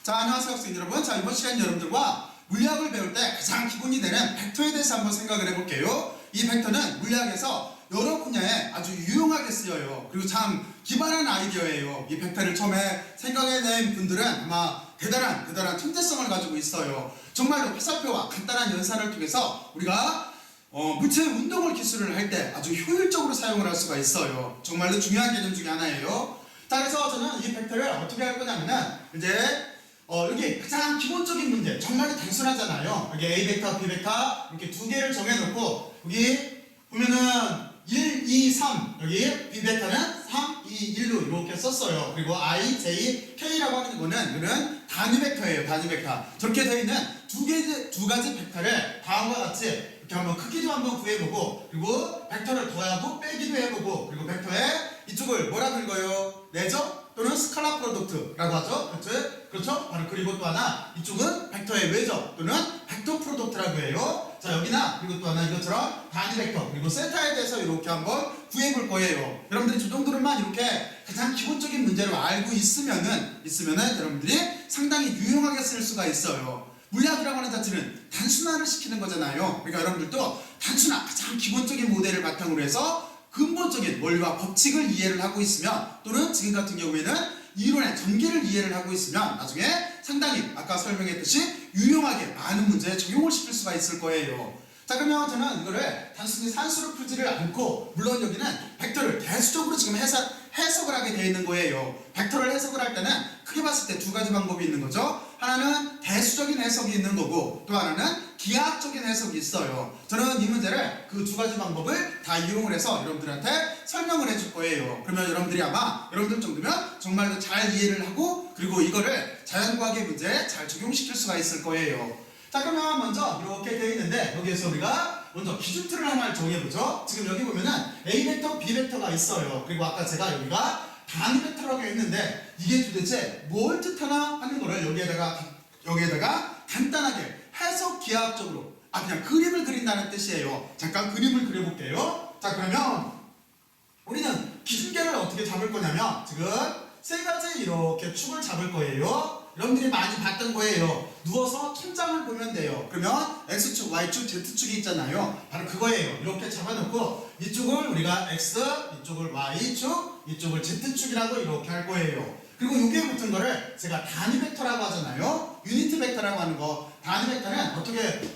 자, 안녕하세요 학생 여러분. 자, 이번 시간 여러분들과 물리학을 배울 때 가장 기본이 되는 벡터에 대해서 한번 생각을 해볼게요. 이 벡터는 물리학에서 여러 분야에 아주 유용하게 쓰여요. 그리고 참 기발한 아이디어예요. 이 벡터를 처음에 생각해낸 분들은 아마 대단한 천재성을 가지고 있어요. 정말로 화살표와 간단한 연산을 통해서 우리가 물체 운동을 기술을 할 때 아주 효율적으로 사용을 할 수가 있어요. 정말로 중요한 개념 중에 하나예요. 자, 그래서 저는 이 벡터를 어떻게 할 거냐면은 이제 여기 가장 기본적인 문제, 정말 단순하잖아요. 여기 A 벡터, B 벡터 이렇게 두 개를 정해놓고 여기 보면은 1, 2, 3 여기 B 벡터는 3, 2, 1로 이렇게 썼어요. 그리고 I, J, K라고 하는 이거는 단위 벡터예요. 단위 벡터. 저렇게 되어 있는 두 가지 벡터를 다음과 같이 이렇게 한번 크기도 한번 구해보고, 그리고 벡터를 더하고 빼기도 해보고, 그리고 벡터에 이쪽을 뭐라고 읽어요? 내적 또는 스칼라 프로덕트라고 하죠. 그렇죠? 바로. 그리고 또 하나 이쪽은 벡터의 외적 또는 벡터 프로덕트라고 해요. 자, 여기나 그리고 또 하나 이것처럼 단위 벡터 그리고 세타에 대해서 이렇게 한번 구해볼 거예요. 여러분들이 저 정도로만 이렇게 가장 기본적인 문제를 알고 있으면은 여러분들이 상당히 유용하게 쓸 수가 있어요. 물리학이라고 하는 자체는 단순화를 시키는 거잖아요. 그러니까 여러분들도 단순화, 가장 기본적인 모델을 바탕으로 해서 근본적인 원리와 법칙을 이해를 하고 있으면, 또는 지금 같은 경우에는 이론의 전개를 이해를 하고 있으면 나중에 상당히 아까 설명했듯이 유용하게 많은 문제에 적용을 시킬 수가 있을 거예요. 자, 그러면 저는 이거를 단순히 산수로 풀지를 않고, 물론 여기는 벡터를 대수적으로 지금 해석을 하게 되어 있는 거예요. 벡터를 해석을 할 때는 크게 봤을 때 두 가지 방법이 있는 거죠. 하나는 대수적인 해석이 있는 거고, 또 하나는 기하학적인 해석이 있어요. 저는 이 문제를 그 두 가지 방법을 다 이용을 해서 여러분들한테 설명을 해줄 거예요. 그러면 여러분들이 아마 여러분들 정도면 정말로 잘 이해를 하고, 그리고 이거를 자연과학의 문제에 잘 적용시킬 수가 있을 거예요. 자, 그러면 먼저 이렇게 되어 있는데, 여기에서 우리가 먼저 기준틀을 하나를 정해보죠. 지금 여기 보면은 A 벡터, B 벡터가 있어요. 그리고 아까 제가 여기가 단위 벡터라고 했는데 이게 도대체 뭘 뜻하나 하는 거를 여기에다가 간단하게 해석 기하학적으로 그냥 그림을 그린다는 뜻이에요. 잠깐 그림을 그려볼게요. 자, 그러면 우리는 기준계를 어떻게 잡을 거냐면 지금 세 가지 이렇게 축을 잡을 거예요. 여러분들이 많이 봤던 거예요. 누워서 천장을 보면 돼요. 그러면 X축, Y축, Z축이 있잖아요. 바로 그거예요. 이렇게 잡아놓고 이쪽을 우리가 X, 이쪽을 Y축, 이쪽을 Z축이라고 이렇게 할 거예요. 그리고 여기에 붙은 거를 제가 단위 벡터라고 하잖아요. 유니트 벡터라고 하는 거. 단위 벡터는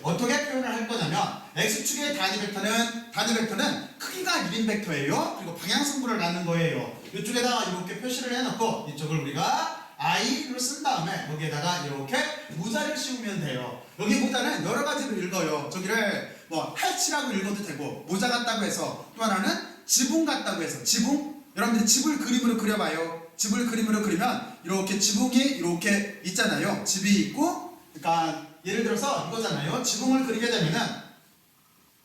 어떻게 표현을 할 거냐면 X축의 단위 벡터는 크기가 1인 벡터예요. 그리고 방향성분을 갖는 거예요. 이쪽에다가 이렇게 표시를 해놓고 이쪽을 우리가 I를 쓴 다음에 여기에다가 이렇게 모자를 씌우면 돼요. 여기 모자는 여러 가지로 읽어요. 저기를 해치라고 읽어도 되고, 모자 같다고 해서, 또 하나는 지붕 같다고 해서 지붕. 여러분들이 집을 그림으로 그려봐요. 집을 그림으로 그리면 이렇게 지붕이 이렇게 있잖아요. 집이 있고, 그러니까 예를 들어서 이거잖아요. 지붕을 그리게 되면은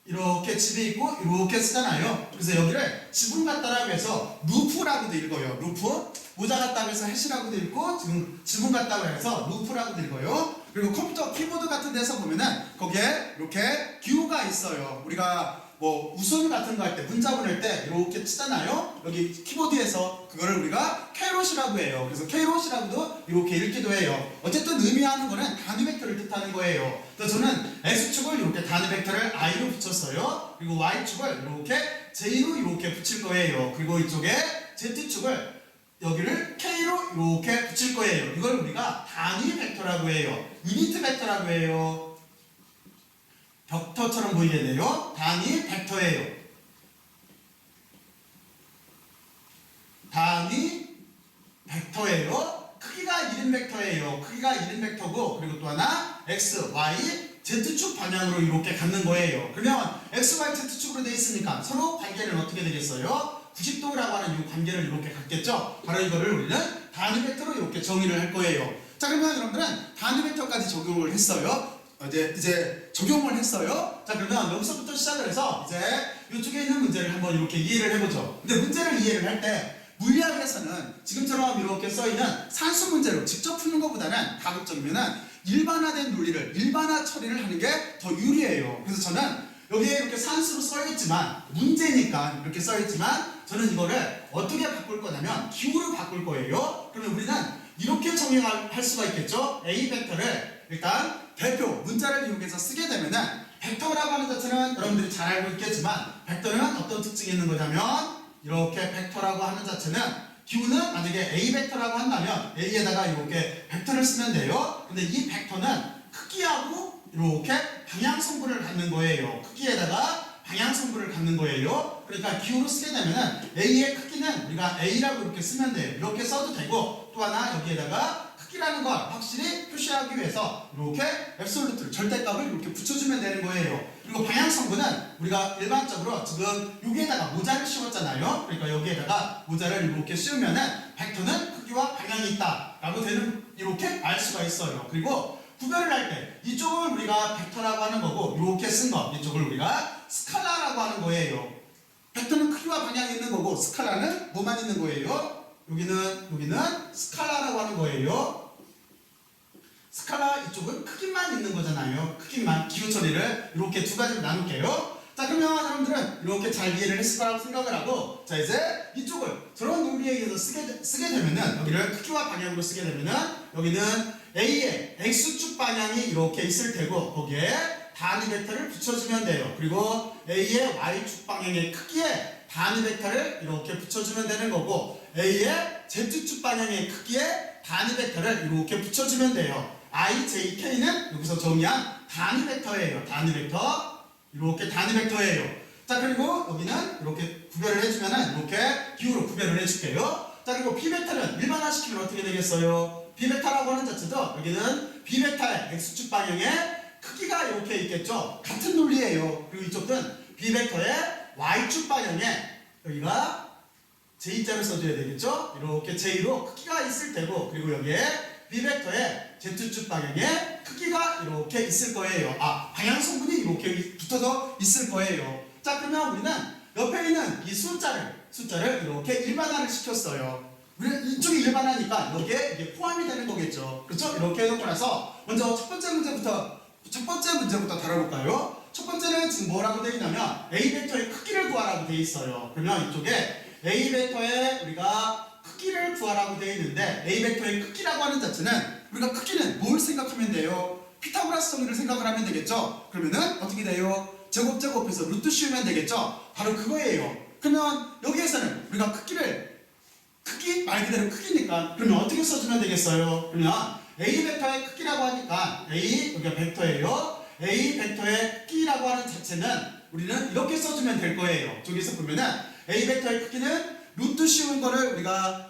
이렇게 집이 있고 이렇게 쓰잖아요. 그래서 여기를 지붕 같다라고 해서 루프라고도 읽어요. 루프. 모자 같다고 해서 해시라고도 읽고, 지금 지붕 같다고 해서 루프라고도 읽어요. 그리고 컴퓨터 키보드 같은 데서 보면은 거기에 이렇게 기호가 있어요. 우리가 우선 같은 거 할 때, 문자 보낼 때 이렇게 치잖아요. 여기 키보드에서 그거를 우리가 캐롯이라고 해요. 그래서 캐롯이라고도 이렇게 읽기도 해요. 어쨌든 의미하는 거는 단위 벡터를 뜻하는 거예요. 그래서 저는 X축을 이렇게 단위 벡터를 I로 붙였어요. 그리고 Y축을 이렇게 J로 이렇게 붙일 거예요. 그리고 이쪽에 Z축을 여기를 K로 이렇게 붙일 거예요. 이걸 우리가 단위 벡터라고 해요. 유니트 벡터라고 해요. 벡터처럼 보이게 돼요. 단위 벡터예요. 단위 벡터예요. 크기가 1인 벡터예요. 크기가 1인 벡터고, 그리고 또 하나 X, Y, Z축 방향으로 이렇게 갖는 거예요. 그러면 X, Y, Z축으로 되어 있으니까 서로 관계는 어떻게 되겠어요? 90도라고 하는 이 관계를 이렇게 갖겠죠. 바로 이거를 우리는 단위 벡터로 이렇게 정의를 할 거예요. 자, 그러면 여러분들은 단위 벡터까지 적용을 했어요. 이제 적용을 했어요. 자, 그러면 여기서부터 시작을 해서 이제 이쪽에 있는 문제를 한번 이렇게 이해를 해보죠. 근데 문제를 이해를 할 때 물리학에서는 지금처럼 이렇게 써있는 산수 문제로 직접 푸는 것보다는 가급적이면은 일반화된 논리를, 일반화 처리를 하는 게 더 유리해요. 그래서 저는 여기에 이렇게 산수로 써있지만, 문제니까 이렇게 써있지만, 저는 이거를 어떻게 바꿀 거냐면 기호로 바꿀 거예요. 그러면 우리는 이렇게 정의할 수가 있겠죠. A 벡터를 일단 대표 문자를 이용해서 쓰게 되면은 벡터라고 하는 자체는 여러분들이 잘 알고 있겠지만 벡터는 어떤 특징이 있는 거냐면 이렇게 벡터라고 하는 자체는 기호는 만약에 A 벡터라고 한다면 A에다가 이렇게 벡터를 쓰면 돼요. 근데 이 벡터는 크기하고 이렇게 방향성분을 갖는 거예요. 크기에다가 방향성분을 갖는 거예요. 그러니까 기호로 쓰게 되면은 A의 크기는 우리가 A라고 이렇게 쓰면 돼요. 이렇게 써도 되고 또 하나 여기에다가 크기라는 걸 확실히 표시하기 위해서 이렇게 앱솔루트를 절대값을 이렇게 붙여주면 되는 거예요. 그리고 방향성분은 우리가 일반적으로 지금 여기에다가 모자를 씌웠잖아요. 그러니까 여기에다가 모자를 이렇게 씌우면은 벡터는 크기와 방향이 있다 라고 되는 이렇게 알 수가 있어요. 그리고 구별을 할 때 이쪽을 우리가 벡터라고 하는 거고 이렇게 쓴 거 이쪽을 우리가 스칼라라고 하는 거예요. 벡터는 크기와 방향이 있는 거고 스칼라는 뭐만 있는 거예요? 여기는 스칼라라고 하는 거예요. 스칼라 이쪽은 크기만 있는 거잖아요. 크기만. 기호 처리를 이렇게 두 가지로 나눌게요. 자, 그러면 여러분들은 이렇게 잘 이해를 했을 거라고 생각을 하고, 자, 이제 이쪽을 저런 논리에 의해서 쓰게 되면은 여기를 크기와 방향으로 쓰게 되면은 여기는 A의 X축 방향이 이렇게 있을 테고 거기에 단위 벡터를 붙여주면 돼요. 그리고 A의 Y축 방향의 크기에 단위 벡터를 이렇게 붙여주면 되는 거고 A의 Z축 방향의 크기에 단위 벡터를 이렇게 붙여주면 돼요. I, J, K는 여기서 정의한 단위 벡터예요. 단위 벡터. 이렇게 단위 벡터예요. 자, 그리고 여기는 이렇게 구별을 해주면은 이렇게 기호로 구별을 해줄게요. 자, 그리고 B 벡터는 일반화시키면 어떻게 되겠어요? B 벡터라고 하는 자체도 여기는 B 벡터의 X축 방향의 크기가 이렇게 있겠죠. 같은 논리예요. 그리고 이쪽은 B 벡터의 Y축 방향에 여기가 J자를 써줘야 되겠죠. 이렇게 J로 크기가 있을 테고 그리고 여기에 B 벡터의 Z축 방향에 크기가 이렇게 있을 거예요. 방향성분이 이렇게 붙어서 있을 거예요. 자, 그러면 우리는 옆에 있는 이 숫자를 이렇게 일반화를 시켰어요. 우리는 이쪽이 일반화니까 여기에 이게 포함이 되는 거겠죠. 그렇죠? 이렇게 해놓고 나서 먼저 첫 번째 문제부터 다뤄볼까요? 첫 번째는 지금 뭐라고 되어 있냐면 A 벡터의 크기를 구하라고 되어 있어요. 그러면 이쪽에 A 벡터의 우리가 크기를 구하라고 되어 있는데 A 벡터의 크기라고 하는 자체는 우리가 크기는 뭘 생각하면 돼요? 피타고라스 정리를 생각을 하면 되겠죠? 그러면은 어떻게 돼요? 제곱해서 루트 씌우면 되겠죠? 바로 그거예요. 그러면 여기에서는 우리가 크기 말 그대로 크기니까 그러면 어떻게 써주면 되겠어요? 그러면 A 벡터의 크기라고 하니까 A 여기가 벡터예요. A 벡터의 크기라고 하는 자체는 우리는 이렇게 써주면 될 거예요. 저기서 보면은 A 벡터의 크기는 루트 씌운 거를 우리가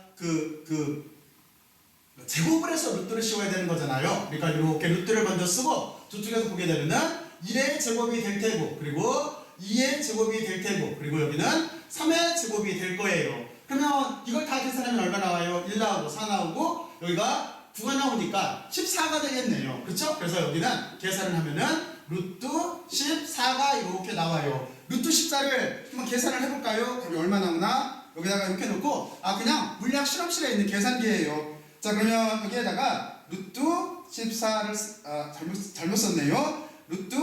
제곱을 해서 루트를 씌워야 되는 거잖아요. 그러니까 이렇게 루트를 먼저 쓰고 저쪽에서 보게 되면은 1의 제곱이 될 테고 그리고 2의 제곱이 될 테고 그리고 여기는 3의 제곱이 될 거예요. 그러면 이걸 다 계산하면 얼마 나와요? 1 나오고 4 나오고 여기가 9가 나오니까 14가 되겠네요. 그렇죠? 그래서 여기는 계산을 하면은 루트 14가 이렇게 나와요. 루트 14를 한번 계산을 해볼까요? 그럼 얼마 나오나? 여기다가 이렇게 놓고 그냥 물리학 실험실에 있는 계산기예요. 자, 그러면 여기에다가 루트 14를 잘못 썼네요. 루트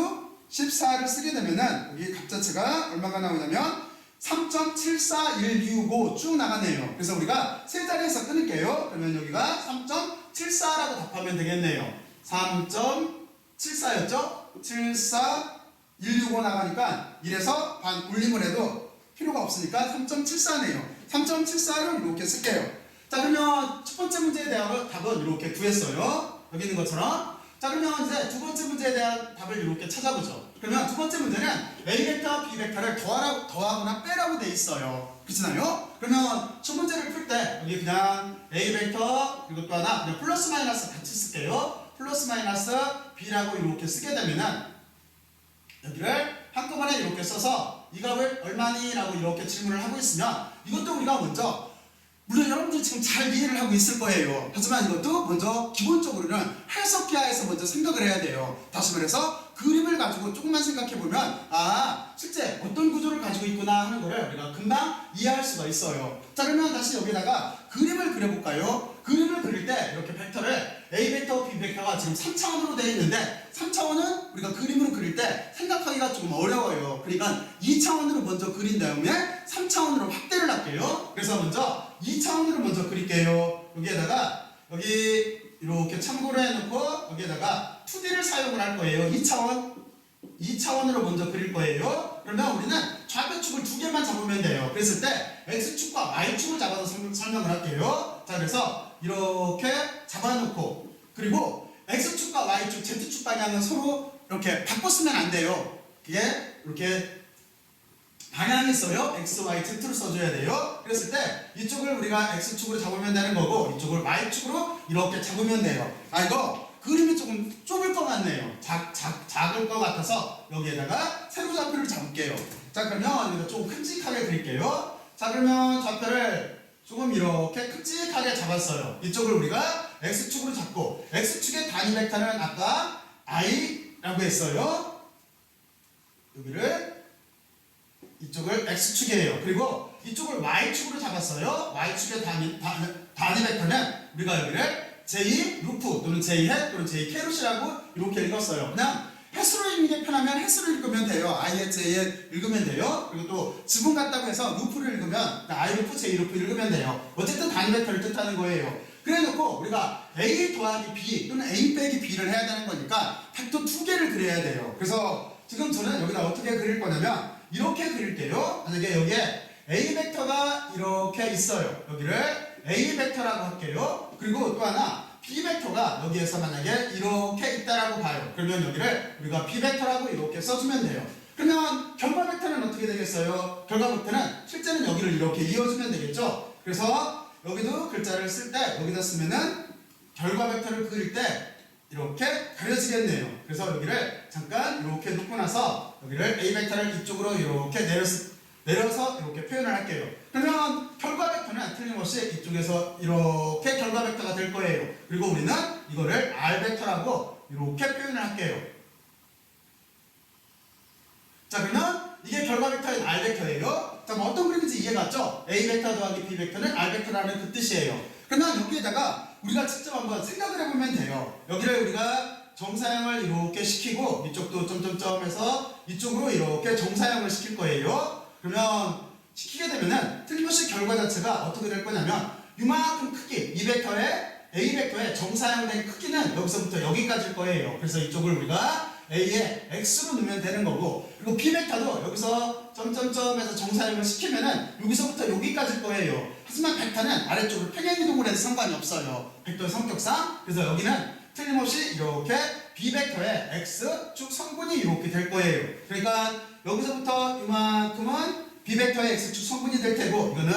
14를 쓰게 되면은 여기 값자체가 얼마가 나오냐면 3.74165 쭉 나가네요. 그래서 우리가 세 자리에서 끊을게요. 그러면 여기가 3.74라고 답하면 되겠네요. 3.74였죠? 74165 나가니까 1에서 반 울림을 해도 필요가 없으니까 3.74네요. 3.74를 이렇게 쓸게요. 자, 그러면 첫 번째 문제에 대한 답은 이렇게 구했어요. 여기 있는 것처럼. 자, 그러면 이제 두 번째 문제에 대한 답을 이렇게 찾아보죠. 그러면 두 번째 문제는 A 벡터, B 벡터를 더하거나 빼라고 돼 있어요. 그렇잖아요? 그러면 첫 문제를 풀 때 여기 그냥 A 벡터 그리고 또 하나 그냥 플러스 마이너스 같이 쓸게요. 플러스 마이너스 B라고 이렇게 쓰게 되면은 여기를 한꺼번에 이렇게 써서 이 값을 얼마니? 라고 이렇게 질문을 하고 있으면 이것도 우리가 먼저 물론 여러분들이 지금 잘 이해를 하고 있을 거예요. 하지만 이것도 먼저 기본적으로는 해석기하에서 먼저 생각을 해야 돼요. 다시 말해서 그림을 가지고 조금만 생각해보면 실제 어떤 구조를 가지고 있구나 하는 거를 우리가 금방 이해할 수가 있어요. 자, 그러면 다시 여기다가 그림을 그려볼까요? 그림을 그릴 때 이렇게 벡터를 A 벡터, B 벡터가 지금 3차원으로 되어 있는데 3차원은 우리가 그림으로 그릴 때 생각하기가 조금 어려워요. 그러니까 2차원으로 먼저 그린 다음에 3차원으로 확대를 할게요. 그래서 먼저 2차원으로 먼저 그릴게요. 여기에다가 여기 이렇게 참고로 해놓고 여기에다가 2D를 사용을 할 거예요. 2차원으로 먼저 그릴 거예요. 그러면 우리는 좌표축을 2개만 잡으면 돼요. 그랬을 때 X축과 Y축을 잡아서 설명을 할게요. 자, 그래서 이렇게 잡아놓고, 그리고 X축과 Y축, Z축 방향은 서로 이렇게 바꿨으면 안 돼요. 그게 이렇게 방향이 있어요. X, Y, Z로 써줘야 돼요. 그랬을 때 이쪽을 우리가 X축으로 잡으면 되는 거고, 이쪽을 Y축으로 이렇게 잡으면 돼요. 아, 이거 그림이 조금 좁을 것 같네요. 작을 것 같아서 여기에다가 세로 좌표를 잡을게요. 자, 그러면 여기다 조금 큼직하게 그릴게요. 자, 그러면 좌표를 조금 이렇게 큼직하게 잡았어요. 이쪽을 우리가 X축으로 잡고, X축의 단위 벡터는 아까 I라고 했어요. 여기를, 이쪽을 X축이에요. 그리고 이쪽을 Y축으로 잡았어요. Y축의 단위 벡터는 우리가 여기를 J 루프 또는 J 햇 또는 J 캐롯이라고 이렇게 읽었어요. 그냥 햇으로 읽는 게 편하면 햇으로 읽으면 돼요. I 햇, J 햇 읽으면 돼요. 그리고 또 지분 같다고 해서 루프를 읽으면 I 루프, J 루프 읽으면 돼요. 어쨌든 단위 벡터를 뜻하는 거예요. 그래놓고 우리가 A 더하기 B 또는 A 빼기 B를 해야 되는 거니까 벡터 2개를 그려야 돼요. 그래서 지금 저는 여기다 어떻게 그릴 거냐면 이렇게 그릴게요. 만약에 여기에 A 벡터가 이렇게 있어요. 여기를 A 벡터라고 할게요. 그리고 또 하나 B 벡터가 여기에서 만약에 이렇게 있다라고 봐요. 그러면 여기를 우리가 B 벡터라고 이렇게 써주면 돼요. 그러면 결과 벡터는 어떻게 되겠어요? 결과 벡터는 실제는 여기를 이렇게 이어주면 되겠죠. 그래서 여기도 글자를 쓸 때 여기다 쓰면은 결과 벡터를 그릴 때 이렇게 가려지겠네요. 그래서 여기를 잠깐 이렇게 놓고 나서 여기를 A 벡터를 이쪽으로 이렇게 내려서 이렇게 표현을 할게요. 그러면 결과 벡터는 틀림없이 이쪽에서 이렇게 결과 벡터가 될 거예요. 그리고 우리는 이거를 R 벡터라고 이렇게 표현을 할게요. 자, 그러면 이게 결과 벡터인 R 벡터예요. 자, 뭐 어떤 그림인지 이해갔죠? A 벡터 더하기 B 벡터는 R 벡터라는 그 뜻이에요. 그러면 여기에다가 우리가 직접 한번 생각을 해보면 돼요. 여기를 우리가 정사형을 이렇게 시키고 이쪽도 점점점 해서 이쪽으로 이렇게 정사형을 시킬 거예요. 그러면 시키게 되면은 틀림없이 결과 자체가 어떻게 될 거냐면 이만큼 크기, 이 벡터의 A 벡터의 정사형된 크기는 여기서부터 여기까지일 거예요. 그래서 이쪽을 우리가 A에 X로 넣으면 되는 거고, 그리고 B 벡터도 여기서 점점점에서 정사형을 시키면은 여기서부터 여기까지일 거예요. 하지만 벡터는 아래쪽으로 평행이동을 해도 상관이 없어요. 벡터의 성격상. 그래서 여기는 틀림없이 이렇게 B 벡터의 X축 성분이 이렇게 될 거예요. 그러니까 여기서부터 이만큼은 B 벡터의 X축 성분이 될 테고, 이거는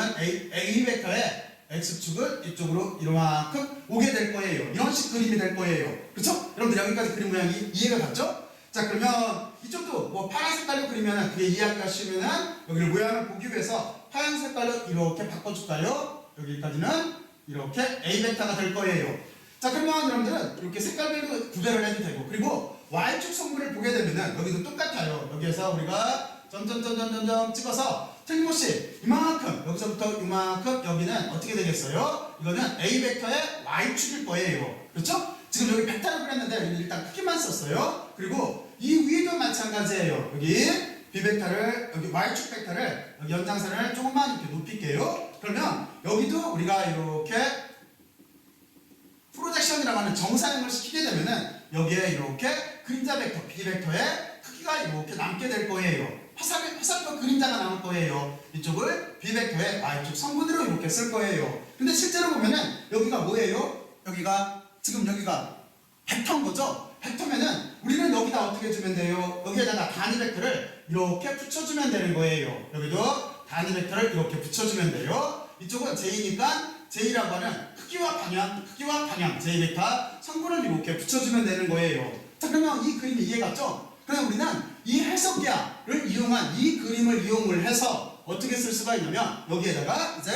A 벡터의 X축을 이쪽으로 이만큼 오게 될 거예요. 이런 식 그림이 될 거예요. 그렇죠? 여러분들 여기까지 그림 모양이 이해가 갔죠? 자, 그러면 이쪽도 뭐 파란 색깔로 그리면은 그게 이해하기가 쉬우면은 여기를 모양을 보기 위해서 하얀 색깔로 이렇게 바꿔줄까요? 여기까지는 이렇게 A 벡터가 될 거예요. 자, 그러면 여러분들은 이렇게 색깔별로 구별을 해도 되고, 그리고 Y축 성분을 보게 되면은 여기도 똑같아요. 여기에서 우리가 점점점점점 찍어서 틀림없이 이만큼, 여기서부터 이만큼, 여기는 어떻게 되겠어요? 이거는 A 벡터의 Y축일 거예요. 그렇죠? 지금 여기 벡터를 그렸는데 여기는 일단 크기만 썼어요. 그리고 이 위도 마찬가지예요. 여기 B 벡터를, 여기 Y축 벡터를, 여기 연장선을 조금만 이렇게 높일게요. 그러면 여기도 우리가 이렇게 프로젝션이라고 하는 정사형을 시키게 되면은 여기에 이렇게 그림자 벡터, B 벡터의 크기가 이렇게 남게 될 거예요. 화살표 그림자가 남을 거예요. 이쪽을 B 벡터의 Y축 성분으로 이렇게 쓸 거예요. 근데 실제로 보면은 여기가 뭐예요? 지금 여기가 벡터인 거죠? 벡터면은 우리는 여기다 어떻게 해주면 돼요? 여기에다가 단위 벡터를 이렇게 붙여주면 되는 거예요. 여기도 단위 벡터를 이렇게 붙여주면 돼요. 이쪽은 J니까 J라고 하는 크기와 방향, J 벡터 성분을 이렇게 붙여주면 되는 거예요. 자, 그러면 이 그림이 이해갔죠? 그럼 우리는 이 해석기하를 이용한 이 그림을 이용을 해서 어떻게 쓸 수가 있냐면 여기에다가 이제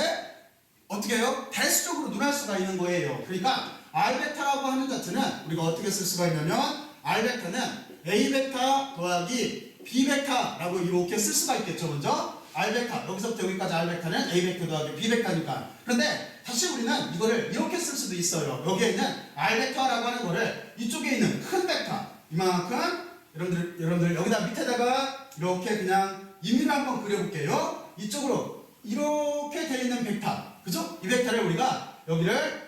어떻게 해요? 대수적으로 논할 수가 있는 거예요. 그러니까 R 벡터라고 하는 자체는 우리가 어떻게 쓸 수가 있냐면 R 벡터는 A 벡터 더하기 B 벡터라고 이렇게 쓸 수가 있겠죠. 먼저 R 벡터, 여기서부터 여기까지 R 벡터는 A 벡터 더하기 B 벡터니까. 그런데 다시 우리는 이거를 이렇게 쓸 수도 있어요. 여기에 있는 R 벡터라고 하는 거를 이쪽에 있는 큰 벡터, 이만큼, 여러분들 여기다 밑에다가 이렇게 그냥 임의로 한번 그려볼게요. 이쪽으로 이렇게 되어 있는 벡터, 그죠? 이 벡터를 우리가 여기를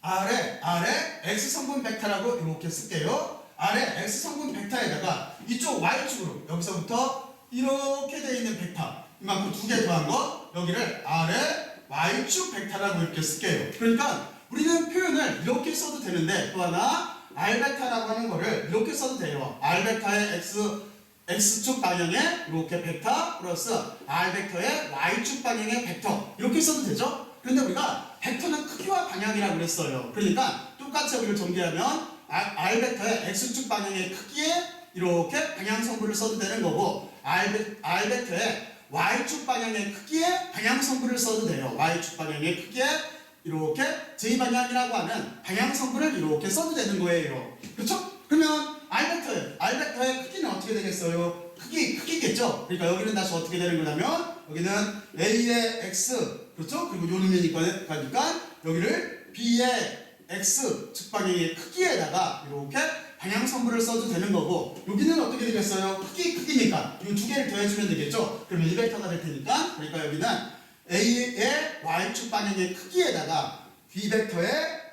R에 아래 x성분 벡터라고 이렇게 쓸게요. 아래 x성분 벡터에다가 이쪽 y축으로 여기서부터 이렇게 되어 있는 벡터 이만큼 두 개 더한 거 여기를 아래 y축 벡터라고 이렇게 쓸게요. 그러니까 우리는 표현을 이렇게 써도 되는데 또 하나 r벡터라고 하는 거를 이렇게 써도 돼요. r벡터의 x축 방향의 이렇게 벡터 플러스 r벡터의 y축 방향의 벡터 이렇게 써도 되죠? 그런데 우리가 벡터는 크기와 방향이라고 그랬어요. 그러니까 똑같이 여기를 전개하면 r벡터의 x축 방향의 크기에 이렇게 방향성분을 써도 되는 거고 r벡터의 y축 방향의 크기에 방향성분을 써도 돼요. y축 방향의 크기에 이렇게 j방향이라고 하는 방향성분을 이렇게 써도 되는 거예요. 그렇죠? 그러면 r벡터의 크기는 어떻게 되겠어요? 크기겠죠? 그러니까 여기는 다시 어떻게 되는 거냐면 여기는 a의 x 그렇죠? 그리고 요 놈이니까 여기를 b의 x 측방향의 크기에다가 이렇게 방향성분을 써도 되는 거고 여기는 어떻게 되겠어요? 크기니까 이 두 개를 더해주면 되겠죠? 그러면 1벡터가 될 테니까 그러니까 여기는 a의 y축 방향의 크기에다가 b벡터의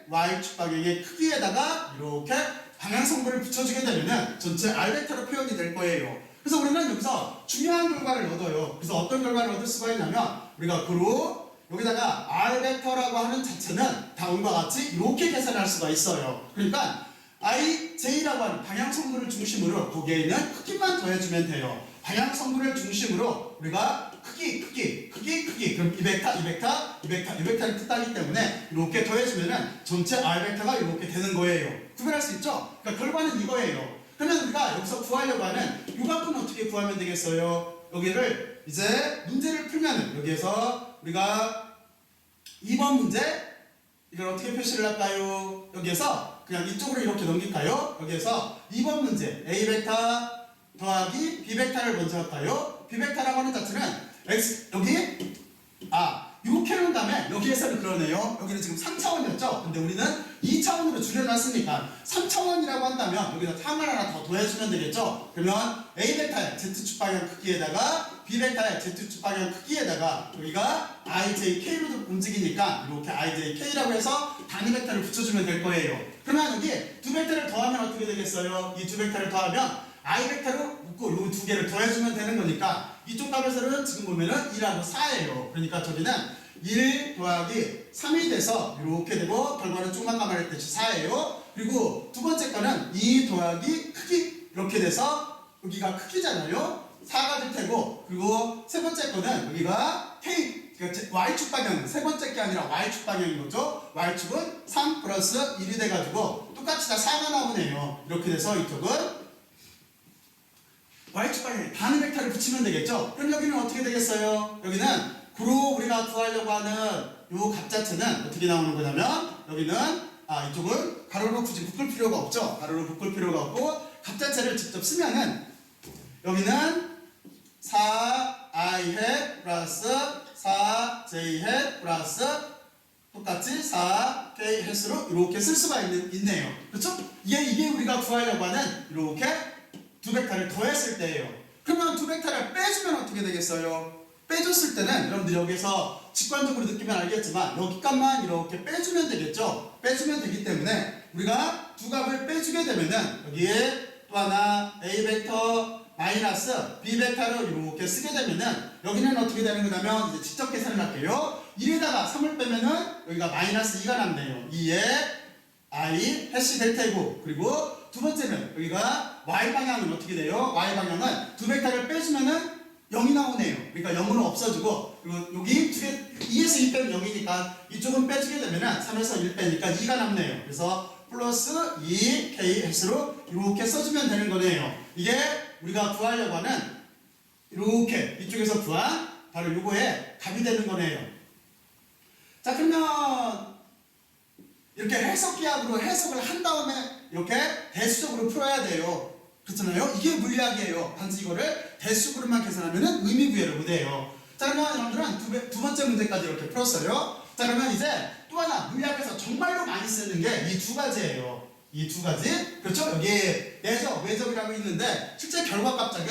y축 방향의 크기에다가 이렇게 방향성분을 붙여주게 되면은 전체 r벡터로 표현이 될 거예요. 그래서 우리는 여기서 중요한 결과를 얻어요. 그래서 어떤 결과를 얻을 수가 있냐면 우리가 그로 여기다가 r벡터라고 하는 자체는 다음과 같이 이렇게 계산할 수가 있어요. 그러니까 ij라고 하는 방향성분을 중심으로 거기에 있는 크기만 더해주면 돼요. 방향성분을 중심으로 우리가 크기 그럼 이 벡터를 뜻하기 때문에 이렇게 더해주면은 전체 r벡터가 이렇게 되는 거예요. 구별할 수 있죠? 그러니까 결과는 이거예요. 그러면 우리가 여기서 구하려고 하는 이 값은 어떻게 구하면 되겠어요? 여기를 이제 문제를 풀면은 여기에서 우리가 2번 문제 이걸 어떻게 표시를 할까요? 여기에서 그냥 이쪽으로 이렇게 넘길까요? 여기에서 2번 문제 a벡터 더하기 b벡터를 먼저 할까요? b벡터라고 하는 자체는 x 여기 이렇게 해놓은 다음에 여기에서는 그러네요. 여기는 지금 3차원이었죠? 근데 우리는 2차원으로 줄여놨으니까 3차원이라고 한다면 여기다 참을 하나 더 더해주면 되겠죠? 그러면 a벡터의 z축 방향 크기에다가 b벡터의 z축 방향 크기에다가 여기가 ijk로 움직이니까 이렇게 ijk라고 해서 단위 벡터를 붙여주면 될 거예요. 그러면 여기 두 벡터를 더하면 어떻게 되겠어요? 이 두 벡터를 더하면 i벡터로 묶고 이 두 개를 더해주면 되는 거니까 이쪽 값에서는 지금 보면은 1하고 4예요. 그러니까 저기는 1 더하기 3이 돼서 이렇게 되고 결과는 조금만 가만했듯이 4예요. 그리고 두 번째 거는 2 더하기 크기 이렇게 돼서 여기가 크기잖아요. 4가 될 테고 그리고 세 번째 거는 여기가 k y축 방향 세 번째 게 아니라 y축 방향인 거죠. y축은 3 플러스 1이 돼가지고 똑같이 다 4가 나오네요. 이렇게 돼서 이쪽은 y축 방향에 단위 벡터를 붙이면 되겠죠? 그럼 여기는 어떻게 되겠어요? 여기는 구로 우리가 구하려고 하는 요 값 자체는 어떻게 나오는 거냐면 여기는 이쪽은 가로로 굳이 묶을 필요가 없죠? 가로로 묶을 필요가 없고 값 자체를 직접 쓰면은 여기는 4i hat 플러스 4j hat 플러스 똑같이 4k hat으로 이렇게 쓸 수가 있네요. 그렇죠? 이게 우리가 구하려고 하는 이렇게 두 벡터를 더했을 때예요. 그러면 두 벡터를 빼주면 어떻게 되겠어요? 빼줬을 때는 여러분들이 여기서 직관적으로 느끼면 알겠지만 여기 값만 이렇게 빼주면 되겠죠? 빼주면 되기 때문에 우리가 두 값을 빼주게 되면은 여기에 또 하나 a벡터 마이너스 b벡터를 이렇게 쓰게 되면은 여기는 어떻게 되는 거냐면 이제 직접 계산을 할게요. 1에다가 3을 빼면은 여기가 마이너스 2가 남네요. 2에 i 해시 될 테고 그리고 두 번째는 여기가 y방향은 어떻게 돼요? y방향은 두 벡터를 빼주면은 0이 나오네요. 그러니까 0으로 없어지고 그리고 여기 2에서 2 빼면 0이니까 이쪽은 빼주게 되면은 3에서 1 빼니까 2가 남네요. 그래서 플러스 2k x로 이렇게 써주면 되는 거네요. 이게 우리가 구하려고 하는 이렇게 이쪽에서 구한 바로 요거에 값이 되는 거네요. 자 그러면 이렇게 해석기하고 해석을 한 다음에 이렇게 대수적으로 풀어야 돼요. 그렇잖아요? 이게 물리학이에요. 단지 이거를 대수적으로만 계산하면 의미부여를 못해요. 자 그러면 여러분들은 두 번째 문제까지 이렇게 풀었어요. 자 그러면 이제 또 하나 물리학에서 정말로 많이 쓰는 게 이 두 가지예요. 이 두 가지 그렇죠? 여기 내적, 외적이라고 있는데 실제 결과값이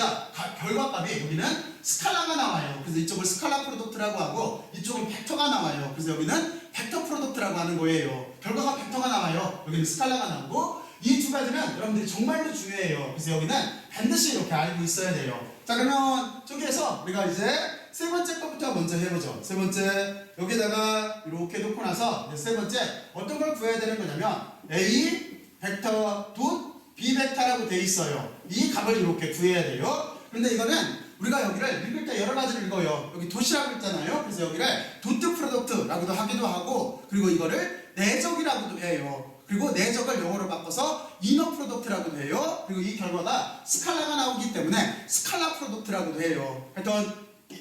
여기는 스칼라가 나와요. 그래서 이쪽을 스칼라 프로덕트라고 하고 이쪽은 벡터가 나와요. 그래서 여기는 벡터 프로덕트라고 하는 거예요. 결과가 벡터가 나와요. 나와요. 여기는 스칼라가 나오고 이 두 가지는 여러분들이 정말로 중요해요. 그래서 여기는 반드시 이렇게 알고 있어야 돼요. 자, 그러면 저기에서 우리가 이제 세 번째 것부터 먼저 해보죠. 세 번째 여기다가 이렇게 놓고 나서 세 번째 어떤 걸 구해야 되는 거냐면 A 벡터 B 벡터라고 돼 있어요. 이 값을 이렇게 구해야 돼요. 그런데 이거는 우리가 여기를 읽을 때 여러 가지를 읽어요. 여기 도시라고 있잖아요. 그래서 여기를 도트 프로덕트라고도 하기도 하고, 그리고 이거를 내적이라고도 해요. 그리고 내적을 영어로 바꿔서 이너 프로덕트라고도 해요. 그리고 이 결과가 스칼라가 나오기 때문에 스칼라 프로덕트라고도 해요. 하여튼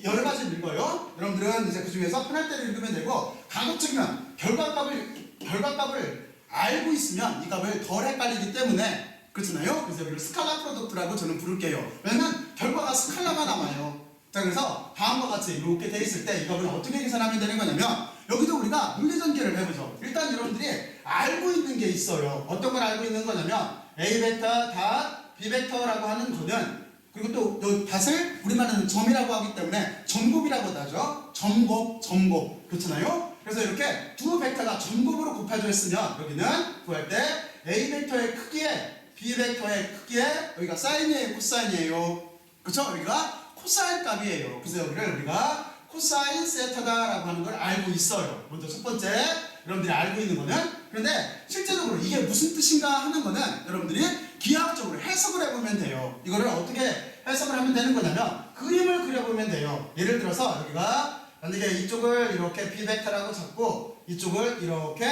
여러 가지를 읽어요. 여러분들은 이제 그 중에서 편할 때를 읽으면 되고, 가급적이면 결과값을 알고 있으면 이 값을 덜 헷갈리기 때문에 그렇잖아요. 그래서 여기를 스칼라 프로덕트라고 저는 부를게요. 왜냐면 결과가 스칼라가 나와요. 자, 그래서 다음과 같이 이렇게 돼 있을 때 이 값을 어떻게 계산하면 되는 거냐면, 여기도 우리가 물리전개를 해보죠. 일단 여러분들이 알고 있는 게 있어요. 어떤 걸 알고 있는 거냐면 A 벡터 닷 B 벡터라고 하는 거는, 그리고 또 이 닷을 우리말은 점이라고 하기 때문에 점곱이라고 하죠. 점곱 그렇잖아요. 그래서 이렇게 두 벡터가 점곱으로 곱해져 있으면 여기는 구할 때 A 벡터의 크기에 B 벡터의 크기에 여기가 사인이에요, 코사인이에요. 그렇죠? 여기가 코사인 값이에요. 그래서 여기를 우리가 코사인 세타다라고 하는 걸 알고 있어요. 먼저 첫 번째 여러분들이 알고 있는 거는, 그런데 실제적으로 이게 무슨 뜻인가 하는 거는 여러분들이 기하학적으로 해석을 해보면 돼요. 이거를 어떻게 해석을 하면 되는 거냐면 그림을 그려보면 돼요. 예를 들어서 여기가 만약에 이쪽을 이렇게 B 벡터라고 잡고 이쪽을 이렇게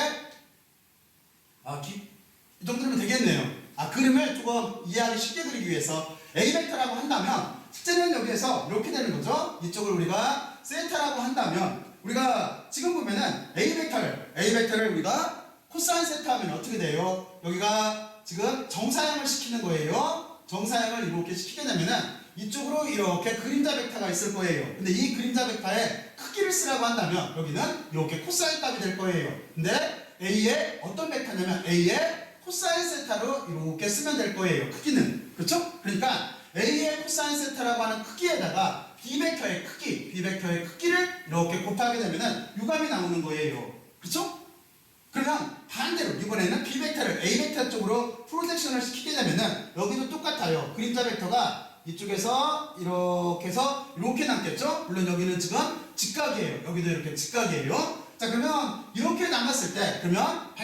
이 정도면 되겠네요. 그림을 조금 이해하기 쉽게 그리기 위해서 A 벡터라고 한다면 실제는 여기에서 이렇게 되는 거죠. 이쪽을 우리가 세타라고 한다면, 우리가 지금 보면은 A 벡터를 우리가 코사인 세타 하면 어떻게 돼요? 여기가 지금 정사형을 시키는 거예요. 정사형을 이렇게 시키게 되면은 이쪽으로 이렇게 그림자 벡터가 있을 거예요. 근데 이 그림자 벡터의 크기를 쓰라고 한다면 여기는 이렇게 코사인 값이 될 거예요. 근데 A의 어떤 벡터냐면 A의 코사인 세타로 이렇게 쓰면 될 거예요. 크기는. 그렇죠? 그러니까 A의 코사인 세타라고 하는 크기에다가 B 벡터의 크기를 이렇게 곱하게 되면은 유감이 나오는 거예요. 그렇죠? 그러면 반대로 이번에는 B 벡터를 A 벡터 쪽으로 프로젝션을 시키게 되면은 여기도 똑같아요. 그림자 벡터가 이쪽에서 이렇게 해서 이렇게 남겠죠? 물론 여기는 지금 직각이에요. 여기도 이렇게 직각이에요. 자, 그러면 이렇게 남았을 때 그러면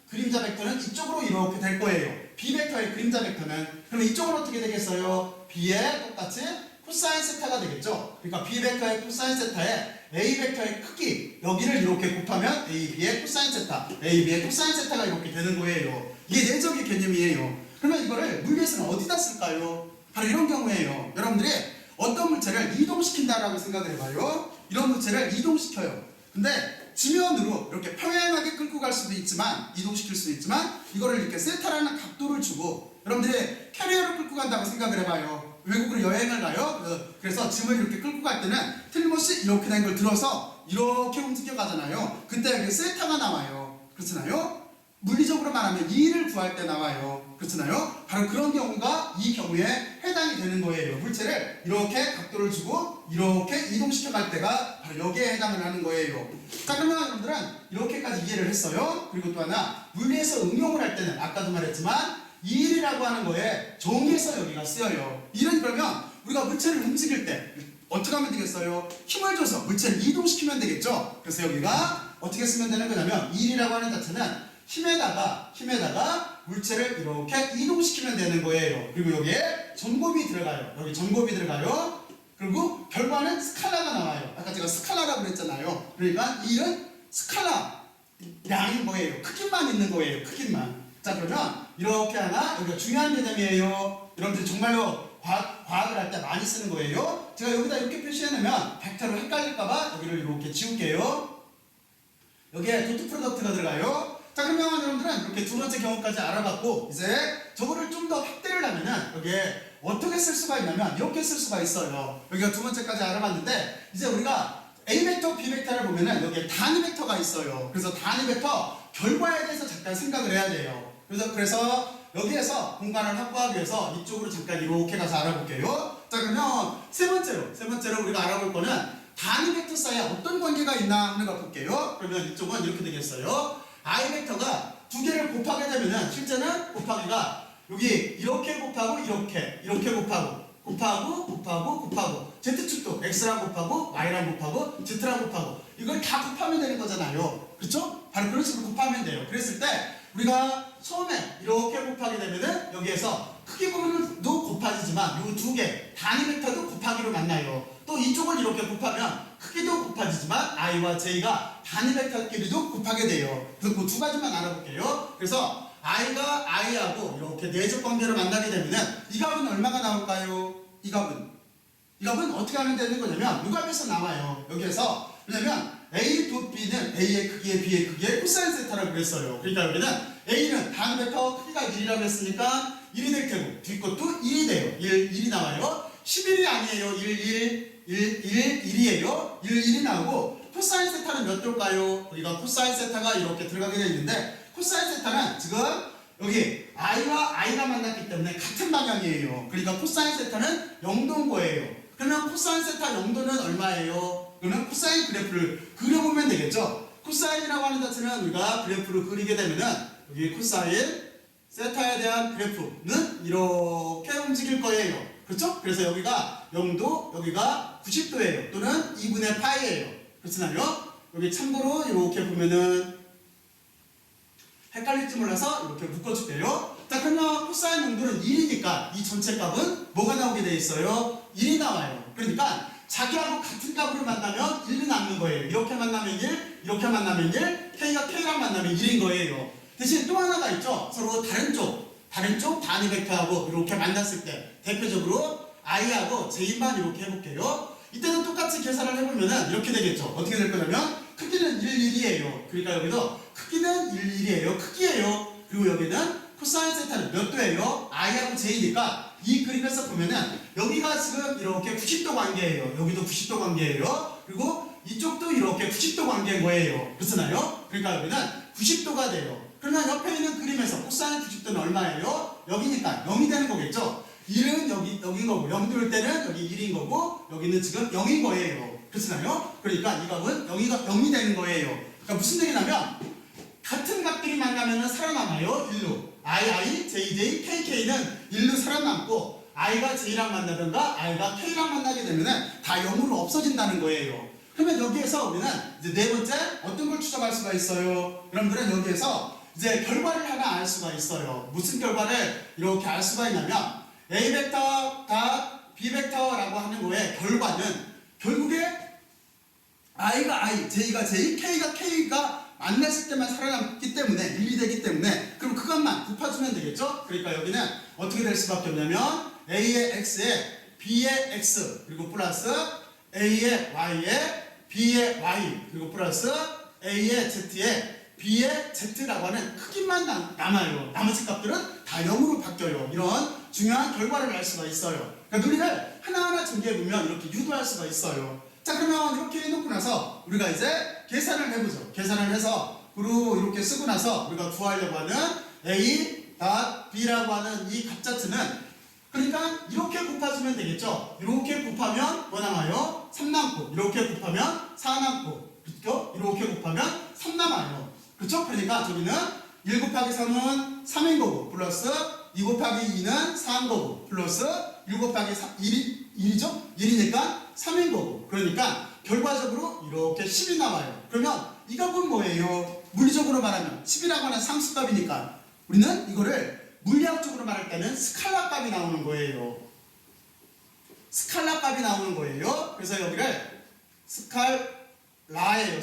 그림자 벡터는 이쪽으로 이렇게 될 거예요. B 벡터의 그림자 벡터는 그러면 이쪽은 어떻게 되겠어요? B의 똑같이 코사인 세타가 되겠죠. 그러니까 B 벡터의 코사인 세타에 A 벡터의 크기 여기를 이렇게 곱하면 AB의 코사인 세타, AB의 코사인 세타가 이렇게 되는 거예요. 이게 내적의 개념이에요. 그러면 이거를 물리에서는 어디다 쓸까요? 바로 이런 경우에요. 여러분들이 어떤 물체를 이동시킨다라고 생각을 해봐요. 이런 물체를 이동시켜요. 근데 지면으로 이렇게 평행하게 끌고 갈 수도 있지만, 이동시킬 수도 있지만, 이거를 이렇게 세타라는 각도를 주고 여러분들이 캐리어를 끌고 간다고 생각을 해봐요. 외국으로 여행을 가요. 그래서 짐을 이렇게 끌고 갈 때는 틀림없이 이렇게 된 걸 들어서 이렇게 움직여 가잖아요. 그때 이렇게 세타가 나와요. 그렇잖아요. 물리적으로 말하면 2를 구할 때 나와요. 그렇잖아요. 바로 그런 경우가 이 경우에 해당이 되는 거예요. 물체를 이렇게 각도를 주고 이렇게 이동시켜 갈 때가 바로 여기에 해당을 하는 거예요. 자, 그러면 여러분들은 이렇게까지 이해를 했어요. 그리고 또 하나, 물리에서 응용을 할 때는 아까도 말했지만 2일이라고 하는 거에 정의에서 여기가 쓰여요. 이는 그러면 우리가 물체를 움직일 때 어떻게 하면 되겠어요? 힘을 줘서 물체를 이동시키면 되겠죠. 그래서 여기가 어떻게 쓰면 되는 거냐면 2일이라고 하는 자체는 힘에다가 물체를 이렇게 이동시키면 되는 거예요. 그리고 여기에 점곱이 들어가요. 여기 점곱이 들어가요. 그리고 결과는 스칼라가 나와요. 아까 제가 스칼라라고 그랬잖아요. 그러니까 1은 스칼라 양인 거예요. 크기만 있는 거예요. 크기만. 자, 그러면 이렇게 하나, 여기가 중요한 개념이에요. 여러분들이 정말로 과학을 할 때 많이 쓰는 거예요. 제가 여기다 이렇게 표시해놓으면 벡터로 헷갈릴까봐 여기를 이렇게 지울게요. 여기에 도트 프로덕트가 들어가요. 자, 그러면 여러분들은 이렇게 두 번째 경우까지 알아봤고, 이제 저거를 좀 더 확대를 하면은 여기에 어떻게 쓸 수가 있냐면 이렇게 쓸 수가 있어요. 여기가 두 번째까지 알아봤는데, 이제 우리가 A 벡터, B 벡터를 보면은 여기에 단위 벡터가 있어요. 그래서 단위 벡터 결과에 대해서 잠깐 생각을 해야 돼요. 그래서 여기에서 공간을 확보하기 위해서 이쪽으로 잠깐 이렇게 가서 알아볼게요. 자, 그러면 세 번째로 우리가 알아볼 거는 단위 벡터 사이에 어떤 관계가 있나 하는 걸 볼게요. 그러면 이쪽은 이렇게 되겠어요. I 벡터가 두 개를 곱하게 되면은 실제는 곱하기가 여기 이렇게 곱하고 이렇게 곱하고 Z축도 X랑 곱하고 Y랑 곱하고 Z랑 곱하고 이걸 다 곱하면 되는 거잖아요. 그렇죠? 바로 그런 식으로 곱하면 돼요. 그랬을 때 우리가 처음에 이렇게 곱하게 되면은 여기에서 크기 부분도 곱하지만 이 두 개 단위 벡터도 곱하기로 만나요. 또 이쪽을 이렇게 곱하면 크기도 곱하지만 i와 j가 단위 벡터끼리도 곱하게 돼요. 그래서 그 두 가지만 알아볼게요. 그래서 i가 i하고 이렇게 내적 관계로 만나게 되면은 이 값은 얼마가 나올까요? 이 값은 어떻게 하면 되는 거냐면 이 값에서 나와요. 여기에서 왜냐면 a 도 b는 a의 크기에 b의 크기에 코사인 세타라고 그랬어요. 그러니까 여기는 a는 단위 벡터 크기가 1이라고 했으니까 1이 될 테고 뒷것도 1이 돼요. 1이 나와요. 11이 아니에요. 1이에요. 1이 나오고 코사인 세타는 몇 도일까요? 우리가 코사인 세타가 이렇게 들어가게 되어 있는데 코사인 세타는 지금 여기 i와 i가 만났기 때문에 같은 방향이에요. 그러니까 코사인 세타는 0도인 거예요. 그러면 코사인 세타 0도는 얼마예요? 그러면 코사인 그래프를 그려보면 되겠죠. 코사인이라고 하는 자체는 우리가 그래프를 그리게 되면은 여기 코사인 세타에 대한 그래프는 이렇게 움직일 거예요. 그렇죠? 그래서 여기가 0도, 여기가 90도예요. 또는 2분의 파이예요. 그렇잖아요? 여기 참고로 이렇게 보면은 헷갈릴지 몰라서 이렇게 묶어줄게요. 자, 그러면 코사인 0도는 1이니까 이 전체 값은 뭐가 나오게 돼 있어요? 1이 나와요. 그러니까 자기하고 같은 값으로 만나면 1이 남는 거예요. 이렇게 만나면 1, 이렇게 만나면 1, K가 K랑 만나면 1인 거예요. 대신 또 하나가 있죠. 서로 다른 쪽 단위 벡터하고 이렇게 만났을 때 대표적으로 i하고 j만 이렇게 해볼게요. 이때도 똑같이 계산을 해보면은 이렇게 되겠죠. 어떻게 될 거냐면 크기는 1, 1이에요. 그러니까 여기도 크기는 1, 1이에요. 크기예요. 그리고 여기는 코사인 세타는 몇 도예요? i하고 j니까 이 그림에서 보면은 여기가 지금 이렇게 90도 관계예요. 여기도 90도 관계예요. 그리고 이쪽도 이렇게 90도 관계인 거예요. 그렇잖아요? 그러니까 여기는 90도가 돼요. 그러면 옆에 있는 그림에서 코사인 90도는 얼마예요? 여기니까 0이 되는 거겠죠? 1은 여기인 거고 0도일 때는 여기 1인 거고 여기는 지금 0인 거예요. 그렇잖아요? 그러니까 이 값은 0이 되는 거예요. 그러니까 무슨 얘기냐면 같은 값들이 만나면 살아남아요. 1로 i, j, k는 1로 살아남고 i가 j랑 만나든가 i가 k랑 만나게 되면 다 0으로 없어진다는 거예요. 그러면 여기에서 우리는 이제 네 번째 어떤 걸 추정할 수가 있어요? 여러분들은 여기에서 이제 결과를 하나 알 수가 있어요. 무슨 결과를 이렇게 알 수가 있냐면 A 벡터가 B 벡터라고 하는 거의 결과는 결국에 I가 I, J가 J, K가 K가 만났을 때만 살아남기 때문에 1이 되기 때문에 그럼 그것만 곱해주면 되겠죠? 그러니까 여기는 어떻게 될 수밖에 없냐면 A의 X에 B의 X 그리고 플러스 A의 Y에 B의 Y 그리고 플러스 A의 Z에 B의 Z라고 하는 크기만 남아요. 나머지 값들은 다 0으로 바뀌어요. 이런 중요한 결과를 알 수가 있어요. 그러니까 논리를 하나하나 전개해보면 이렇게 유도할 수가 있어요. 자, 그러면 이렇게 해놓고 나서 우리가 이제 계산을 해보죠. 계산을 해서 그리고 이렇게 쓰고 나서 우리가 구하려고 하는 A, B라고 하는 이 값 자체는 그러니까 이렇게 곱해주면 되겠죠. 이렇게 곱하면 뭐 남아요? 3 남고 이렇게 곱하면 4 남고 그렇죠? 이렇게 곱하면 3 남아요. 그렇죠? 그러니까 저기는 1 곱하기 3은 3인 거고 플러스 2 곱하기 2는 4인 거고 플러스 1 곱하기 3, 1이죠? 1이니까 3인 거고 그러니까 결과적으로 이렇게 10이 나와요. 그러면 이 값은 뭐예요? 물리적으로 말하면 10이라고 하는 상수값이니까 우리는 이거를 물리학적으로 말할 때는 스칼라 값이 나오는 거예요. 스칼라 값이 나오는 거예요. 그래서 여기를 스칼라예요.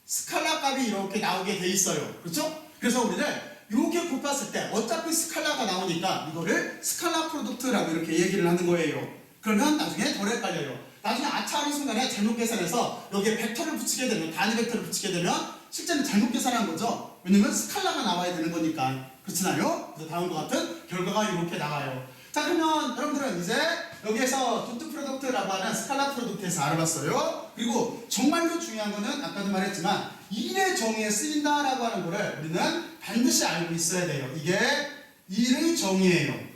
스칼라 값이 이렇게 나오게 돼 있어요. 그렇죠? 그래서 우리를 이렇게 곱했을 때 어차피 스칼라가 나오니까 이거를 스칼라 프로덕트라고 이렇게 얘기를 하는 거예요. 그러면 나중에 덜 헷갈려요. 나중에 아차하는 순간에 잘못 계산해서 여기에 벡터를 붙이게 되면 단위 벡터를 붙이게 되면 실제는 잘못 계산한 거죠. 왜냐면 스칼라가 나와야 되는 거니까. 그렇잖아요? 그래서 다음과 같은 결과가 이렇게 나와요. 자, 그러면 여러분들은 이제 여기에서 도트 프로덕트라고 하는 스칼라 프로덕트에서 알아봤어요. 그리고 정말로 중요한 거는 아까도 말했지만 1의 정의에 쓰인다라고 하는 거를 우리는 반드시 알고 있어야 돼요. 이게 1의 정의예요.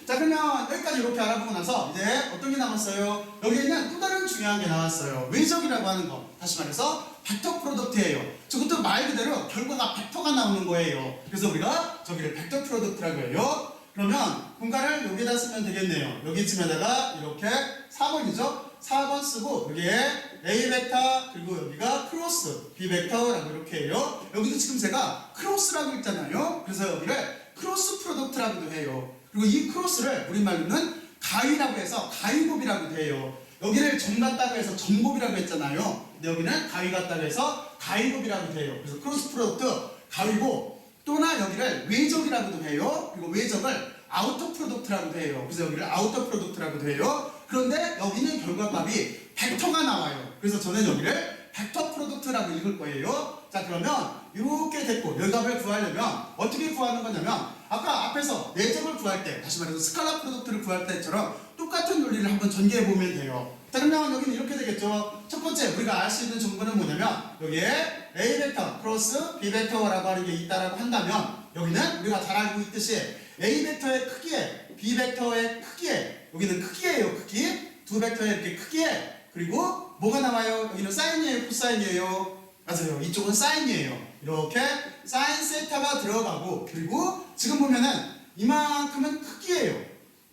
자, 그러면 여기까지 이렇게 알아보고 나서 이제 어떤 게 남았어요? 여기에는 또 다른 중요한 게 나왔어요. 외적이라고 하는 거. 다시 말해서 벡터 프로덕트예요. 저것도 말 그대로 결과가 벡터가 나오는 거예요. 그래서 우리가 저기를 벡터 프로덕트라고 해요. 그러면 공간을 여기다 쓰면 되겠네요. 여기쯤에다가 이렇게 4번이죠. 4번 쓰고 여기에 A 벡터 그리고 여기가 크로스 B 벡터라고 이렇게 해요. 여기도 지금 제가 크로스라고 했잖아요. 그래서 여기를 크로스 프로덕트라고도 해요. 그리고 이 크로스를 우리말로는 가위라고 해서 가위곱이라고 해요. 여기를 점 같다고 해서 점곱이라고 했잖아요. 근데 여기는 가위 같다고 해서 가위곱이라고 해요. 그래서 크로스 프로덕트 가위곱 또나 여기를 외적이라고도 해요. 그리고 외적을 아우터 프로덕트라고도 해요. 그래서 여기를 아우터 프로덕트라고도 해요. 그런데 여기는 결과값이 벡터가 나와요. 그래서 저는 여기를 벡터 프로덕트라고 읽을 거예요. 자, 그러면 이렇게 됐고 열 값을 구하려면 어떻게 구하는 거냐면 아까 앞에서 내적을 구할 때 다시 말해서 스칼라 프로덕트를 구할 때처럼 똑같은 논리를 한번 전개해 보면 돼요. 자, 그러면 여기는 이렇게 되겠죠. 첫 번째 우리가 알 수 있는 정보는 뭐냐면 여기에 A 벡터 크로스 B 벡터라고 하는 게 있다라고 한다면 여기는 우리가 잘 알고 있듯이 A 벡터의 크기에 B 벡터의 크기에 여기는 크기예요. 크기 두 벡터의 이렇게 크기에 그리고 뭐가 나와요? 여기는 사인이에요, 코사인이에요? 맞아요. 이쪽은 사인이에요. 이렇게 사인 세타가 들어가고 그리고 지금 보면은 이만큼은 크기예요.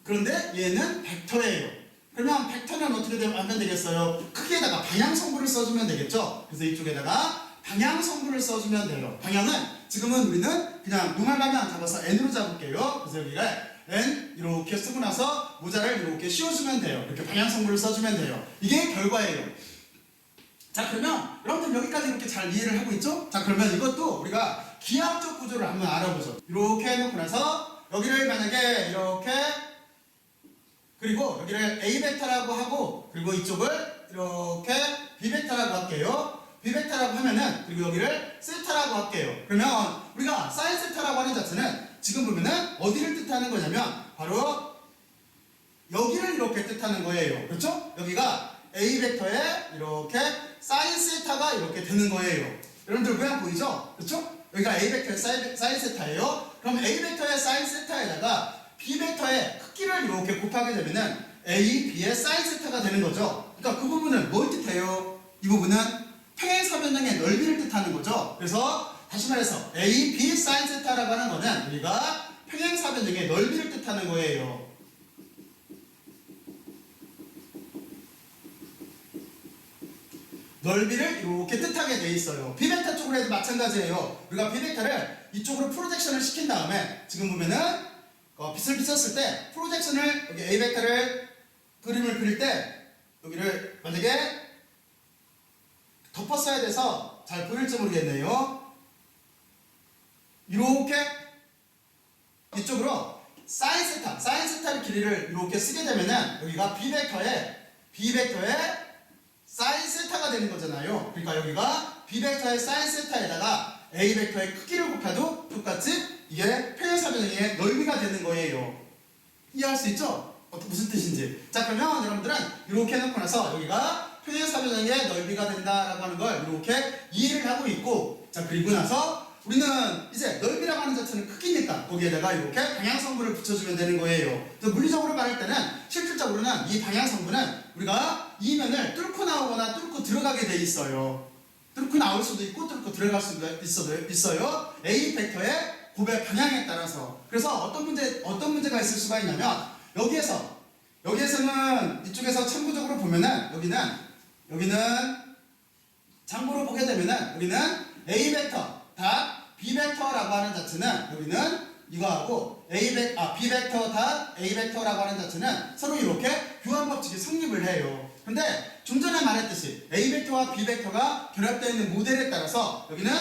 그런데 얘는 벡터예요. 그러면 벡터는 어떻게 하면 되겠어요? 크기에다가 방향성분을 써주면 되겠죠? 그래서 이쪽에다가 방향성분을 써주면 돼요. 방향은 지금은 우리는 그냥 노말 방향 잡아서 n으로 잡을게요. 그래서 여기가 n 이렇게 쓰고 나서 모자를 이렇게 씌워주면 돼요. 이렇게 방향성분을 써주면 돼요. 이게 결과예요. 자, 그러면 여러분들 여기까지 이렇게 잘 이해를 하고 있죠? 자, 그러면 이것도 우리가 기하학적 구조를 한번 알아보죠. 이렇게 해놓고 나서 여기를 만약에 이렇게 그리고 여기를 A 벡터라고 하고 그리고 이쪽을 이렇게 B 벡터라고 할게요. B 벡터라고 하면은 그리고 여기를 세타라고 할게요. 그러면 우리가 사인 세타라고 하는 자체는 지금 보면은 어디를 뜻하는 거냐면 바로 여기를 이렇게 뜻하는 거예요. 그렇죠? 여기가 A 벡터에 이렇게 사인 세타가 이렇게 되는 거예요. 여러분들 모양 보이죠? 그렇죠? 여기가 A 벡터의 사인 세타예요. 그럼 A 벡터의 사인 세타에다가 B 벡터의 크기를 이렇게 곱하게 되면은 A, B의 사인 세타가 되는 거죠. 그러니까 그 부분은 뭘 뜻해요? 이 부분은 평행사변형의 넓이를 뜻하는 거죠. 그래서 다시 말해서 A, B 사인 세타라고 하는 거는 우리가 평행사변형의 넓이를 뜻하는 거예요. 넓이를 이렇게 뜻하게 돼 있어요. B 벡터 쪽으로 해도 마찬가지예요. 우리가 B 벡터를 이쪽으로 프로젝션을 시킨 다음에 지금 보면은 빛을 비쳤을 때 프로젝션을 여기 A 벡터를 그림을 그릴 때 여기를 만약에 덮었어야 돼서 잘 보일지 모르겠네요. 이렇게 이쪽으로 사인 세타의 길이를 이렇게 쓰게 되면은 여기가 B 벡터에 사인 세타가 되는 거잖아요. 그러니까 여기가 B 벡터의 사인 세타에다가 A 벡터의 크기를 곱해도 똑같이 이게 평행사변형의 넓이가 되는 거예요. 이해할 수 있죠? 무슨 뜻인지. 자, 그러면 여러분들은 이렇게 해놓고 나서 여기가 평행사변형의 넓이가 된다라고 하는 걸 이렇게 이해를 하고 있고, 자, 그리고 나서 우리는 이제 넓이라고 하는 자체는 크기니까 거기에다가 이렇게 방향성분을 붙여주면 되는 거예요. 그래서 물리적으로 말할 때는 실질적으로는 이 방향성분은 우리가 이 면을 뚫고 나오거나 뚫고 들어가게 돼 있어요. 뚫고 나올 수도 있고 뚫고 들어갈 수도 있어요. A 벡터의 곱의 방향에 따라서. 그래서 어떤 문제가 있을 수가 있냐면 여기에서는 이쪽에서 참고적으로 보면은 여기는 참고로 보게 되면은 여기는 A 벡터 닷 B 벡터라고 하는 자체는 여기는 이거하고 B 벡터 닷 A 벡터라고 하는 자체는 서로 이렇게 교환 법칙이 성립을 해요. 근데 좀 전에 말했듯이 A 벡터와 B 벡터가 결합되어 있는 모델에 따라서 여기는